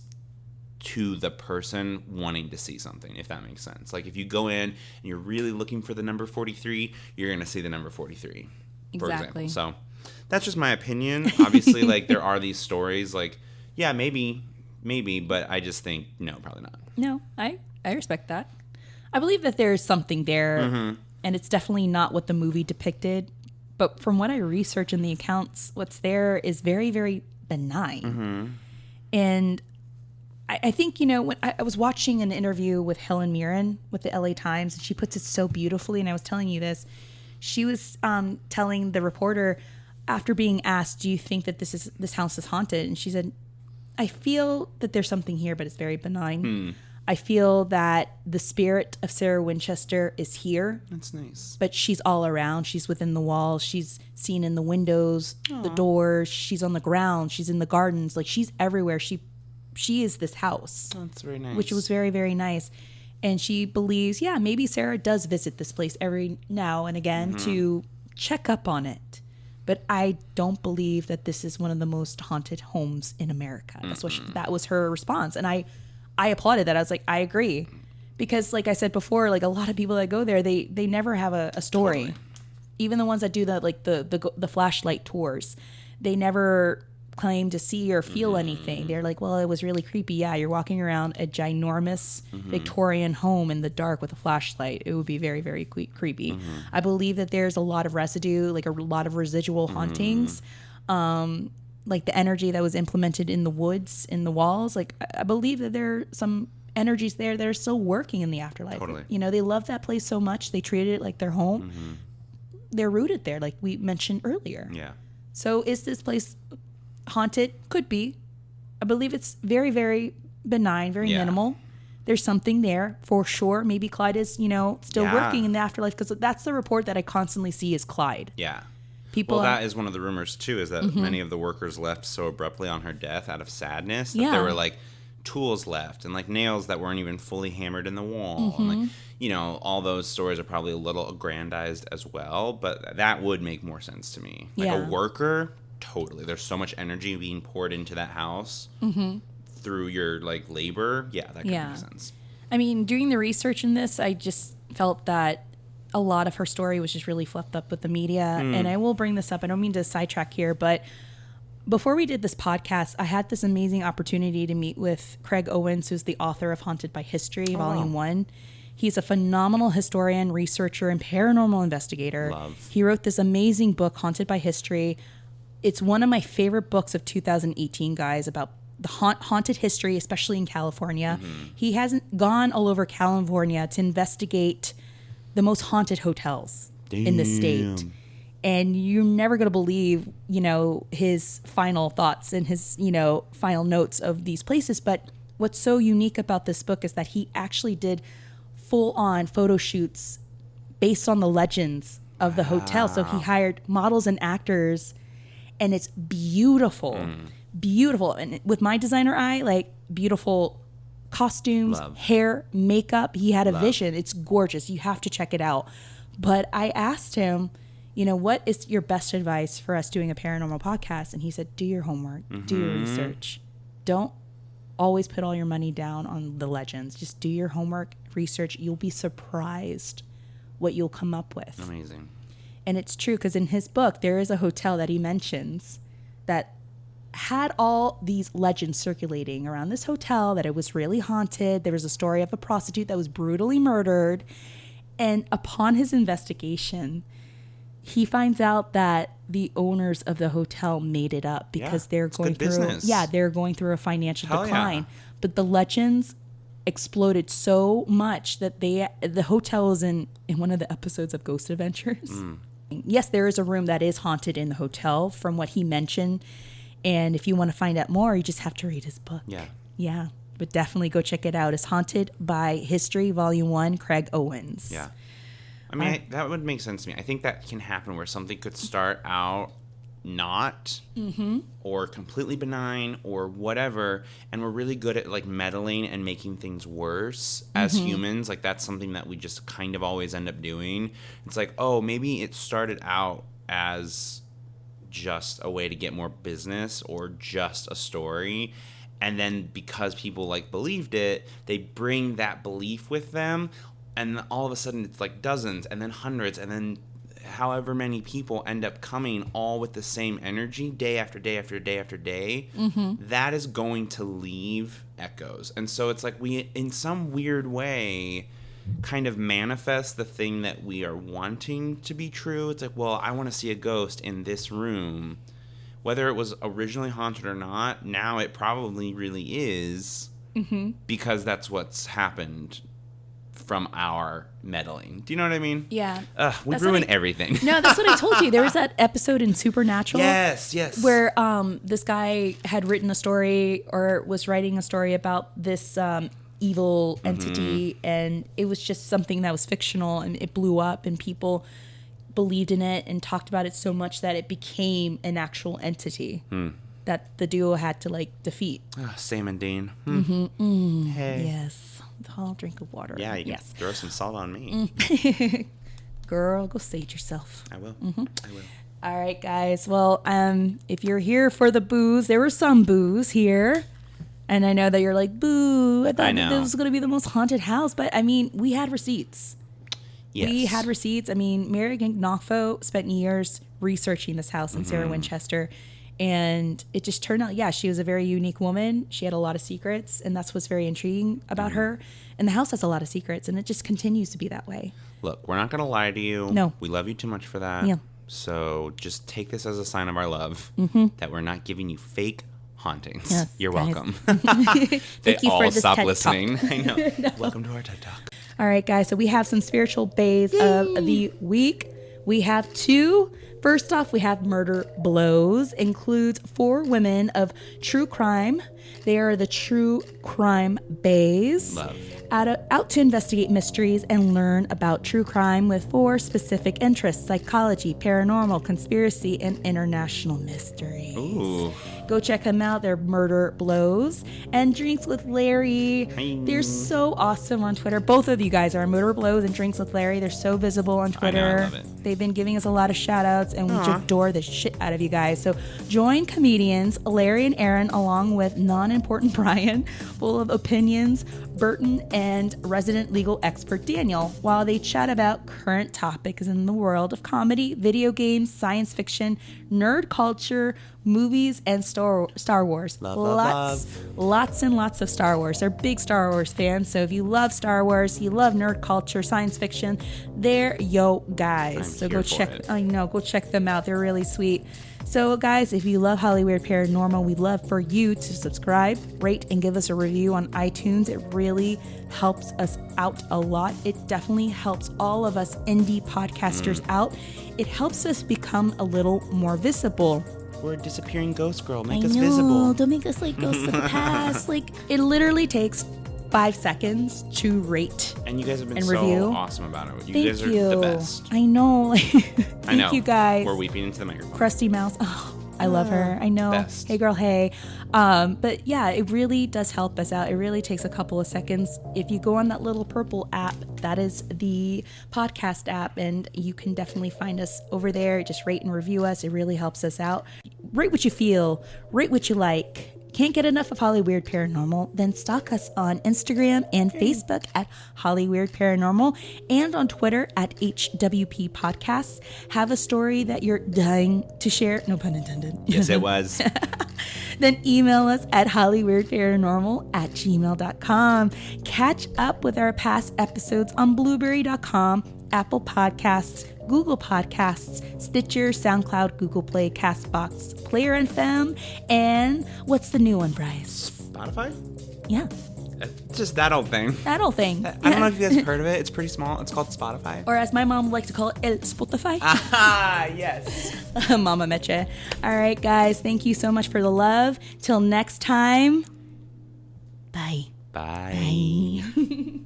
Speaker 5: to the person wanting to see something, if that makes sense. Like, if you go in and you're really looking for the number 43, you're going to see the number 43, for example. So that's just my opinion. Obviously, like, there are these stories, like, yeah, maybe, but I just think, no, probably not.
Speaker 3: No, I respect that. I believe that there's something there, and it's definitely not what the movie depicted. But from what I research in the accounts, what's there is very, very benign. And I think, you know, when I was watching an interview with Helen Mirren with the LA Times, and she puts it so beautifully, and I was telling you this. She was telling the reporter, after being asked, do you think that this house is haunted? And she said, I feel that there's something here, but it's very benign. I feel that the spirit of Sarah Winchester is here.
Speaker 5: That's nice.
Speaker 3: But she's all around. She's within the walls. She's seen in the windows, the doors. She's on the ground. She's in the gardens. Like, she's everywhere. She is this house.
Speaker 5: That's very nice.
Speaker 3: Which was very, very nice. And she believes, yeah, maybe Sarah does visit this place every now and again to check up on it. But I don't believe that this is one of the most haunted homes in America. That's what that was her response. And I applauded that. I was like, I agree. Because like I said before, like a lot of people that go there, they never have a story. Totally. Even the ones that do the flashlight tours, they never claim to see or feel anything. They're like, well, it was really creepy. Yeah, you're walking around a ginormous Victorian home in the dark with a flashlight. It would be very, very creepy. I believe that there's a lot of residue, like a lot of residual hauntings. Like the energy that was implemented in the woods, in the walls. Like I believe that there are some energies there that are still working in the afterlife.
Speaker 5: Totally.
Speaker 3: You know, they love that place so much. They treated it like their home. They're rooted there, like we mentioned earlier.
Speaker 5: Yeah.
Speaker 3: So is this place haunted? Could be. I believe it's very, very benign, very minimal. There's something there for sure. Maybe Clyde is, you know, still working in the afterlife, because that's the report that I constantly see is Clyde.
Speaker 5: Yeah.
Speaker 3: People.
Speaker 5: Well, that is one of the rumors too, is that many of the workers left so abruptly on her death out of sadness that there were like tools left and like nails that weren't even fully hammered in the wall. And like, you know, all those stories are probably a little aggrandized as well, but that would make more sense to me. Like a worker, totally. There's so much energy being poured into that house through your like labor. Yeah, that could make sense.
Speaker 3: I mean, doing the research in this, I just felt that a lot of her story was just really fluffed up with the media. And I will bring this up. I don't mean to sidetrack here, but before we did this podcast, I had this amazing opportunity to meet with Craig Owens, who's the author of Haunted by History, Volume 1. He's a phenomenal historian, researcher, and paranormal investigator. He wrote this amazing book, Haunted by History. It's one of my favorite books of 2018, guys, about the haunted history, especially in California. He hasn't gone all over California to investigate the most haunted hotels in the state. And you're never going to believe, you know, his final thoughts and his, you know, final notes of these places. But what's so unique about this book is that he actually did full-on photo shoots based on the legends of the hotel. So he hired models and actors, and it's beautiful. Beautiful. And with my designer eye, like beautiful costumes, hair, makeup. He had a vision. It's gorgeous. You have to check it out. But I asked him, you know, what is your best advice for us doing a paranormal podcast? And he said, do your homework, do your research. Don't always put all your money down on the legends. Just do your homework, research. You'll be surprised what you'll come up with.
Speaker 5: Amazing.
Speaker 3: And it's true, because in his book, there is a hotel that he mentions that had all these legends circulating around this hotel, that it was really haunted. There was a story of a prostitute that was brutally murdered. And upon his investigation, he finds out that the owners of the hotel made it up because they're going through they're going through a financial decline. But the legends exploded so much that the hotel is in one of the episodes of Ghost Adventures. Yes, there is a room that is haunted in the hotel from what he mentioned. And if you want to find out more, you just have to read his book. Yeah. But definitely go check it out. It's Haunted by History, Volume 1, Craig Owens.
Speaker 5: Yeah. I mean, that would make sense to me. I think that can happen where something could start out not or completely benign or whatever, and we're really good at like meddling and making things worse as humans. Like that's something that we just kind of always end up doing. It's like, oh, maybe it started out as just a way to get more business or just a story, and then because people like believed it, they bring that belief with them, and all of a sudden it's like dozens and then hundreds and then however many people end up coming all with the same energy day after day after day after day. That is going to leave echoes. And so it's like we in some weird way kind of manifest the thing that we are wanting to be true. It's like, well, I want to see a ghost in this room. Whether it was originally haunted or not, now it probably really is because that's what's happened from our meddling. Do you know what I mean?
Speaker 3: Yeah.
Speaker 5: We ruin everything.
Speaker 3: No, that's what I told you. There was that episode in Supernatural.
Speaker 5: Yes.
Speaker 3: Where this guy had written a story or was writing a story about this evil entity, and it was just something that was fictional, and it blew up, and people believed in it and talked about it so much that it became an actual entity that the duo had to like defeat.
Speaker 5: Sam and Dean.
Speaker 3: Hey. Yes. A tall drink of water.
Speaker 5: Yeah, you can throw some salt on me.
Speaker 3: Girl, go sage yourself.
Speaker 5: I will. I will.
Speaker 3: All right, guys. Well, if you're here for the booze, there was some booze here. And I know that you're like, boo, I thought this was going to be the most haunted house. But, I mean, we had receipts. Yes. We had receipts. I mean, Mary Gnocco spent years researching this house in Sarah Winchester. And it just turned out, yeah, she was a very unique woman. She had a lot of secrets, and that's what's very intriguing about her. And the house has a lot of secrets, and it just continues to be that way.
Speaker 5: Look, we're not going to lie to you.
Speaker 3: No.
Speaker 5: We love you too much for that.
Speaker 3: Yeah.
Speaker 5: So just take this as a sign of our love, that we're not giving you fake hauntings.
Speaker 3: Yes,
Speaker 5: You're
Speaker 3: guys.
Speaker 5: welcome.
Speaker 3: Thank you
Speaker 5: all
Speaker 3: for this
Speaker 5: stop
Speaker 3: TED
Speaker 5: listening.
Speaker 3: Talk.
Speaker 5: I know. Welcome to our TED Talk.
Speaker 3: All right, guys. So we have some spiritual bays of the week. We have 2. First off, we have Murder Blows. Includes 4 women of true crime. They are the true crime bays.
Speaker 5: Love.
Speaker 3: Out to investigate mysteries and learn about true crime with 4 specific interests: psychology, paranormal, conspiracy, and international mysteries.
Speaker 5: Ooh.
Speaker 3: Go check them out. They're Murder Blows. And Drinks with Larry.
Speaker 5: Hi.
Speaker 3: They're so awesome on Twitter. Both of you guys are Murder Blows and Drinks with Larry. They're so visible on Twitter.
Speaker 5: I know, I love it.
Speaker 3: They've been giving us a lot of shout outs, and we just adore the shit out of you guys. So join comedians Larry and Aaron along with non-important Brian, full of opinions, Burton, and resident legal expert Daniel, while they chat about current topics in the world of comedy, video games, science fiction, nerd culture, movies, and Star Wars. Lots and lots of Star Wars. They're big Star Wars fans, so if you love Star Wars, you love nerd culture, science fiction, they're yo guys. So go check them out. They're really sweet. So guys, if you love Hollyweird Paranormal, we'd love for you to subscribe, rate, and give us a review on iTunes. It really helps us out a lot. It definitely helps all of us indie podcasters out. It helps us become a little more visible.
Speaker 5: We're a disappearing ghost girl. Make us visible.
Speaker 3: Don't make us like ghosts of the past. Like, it literally takes 5 seconds to rate.
Speaker 5: And you guys have been
Speaker 3: and
Speaker 5: so
Speaker 3: review.
Speaker 5: awesome about it. You
Speaker 3: Thank
Speaker 5: guys are
Speaker 3: you.
Speaker 5: the best.
Speaker 3: I know.
Speaker 5: I know.
Speaker 3: Thank you guys.
Speaker 5: We're weeping into the microphone.
Speaker 3: Crusty Mouse. Oh, I love her. I know.
Speaker 5: Best.
Speaker 3: Hey girl, hey. But yeah, it really does help us out. It really takes a couple of seconds. If you go on that little purple app, that is the podcast app, and you can definitely find us over there. Just rate and review us. It really helps us out. Rate what you feel. Rate what you like. Can't get enough of Hollyweird Paranormal? Then stalk us on Instagram and Facebook at Hollyweird Paranormal, and on Twitter at HWP Podcasts. Have a story that you're dying to share. No pun intended.
Speaker 5: Yes, it was.
Speaker 3: Then email us at hollyweirdparanormal@gmail.com. Catch up with our past episodes on blueberry.com, Apple Podcasts, Google Podcasts, Stitcher, SoundCloud, Google Play, CastBox, Player FM, and what's the new one, Bryce?
Speaker 5: Spotify?
Speaker 3: Yeah,
Speaker 5: Just that old thing.
Speaker 3: that old thing.
Speaker 5: I don't know if you guys have heard of it. It's pretty small. It's called Spotify.
Speaker 3: Or as my mom would like to call it, El Spotify.
Speaker 5: Ah, yes.
Speaker 3: Mama Metcha. All right, guys, thank you so much for the love. Till next time, bye.
Speaker 5: Bye.
Speaker 3: Bye.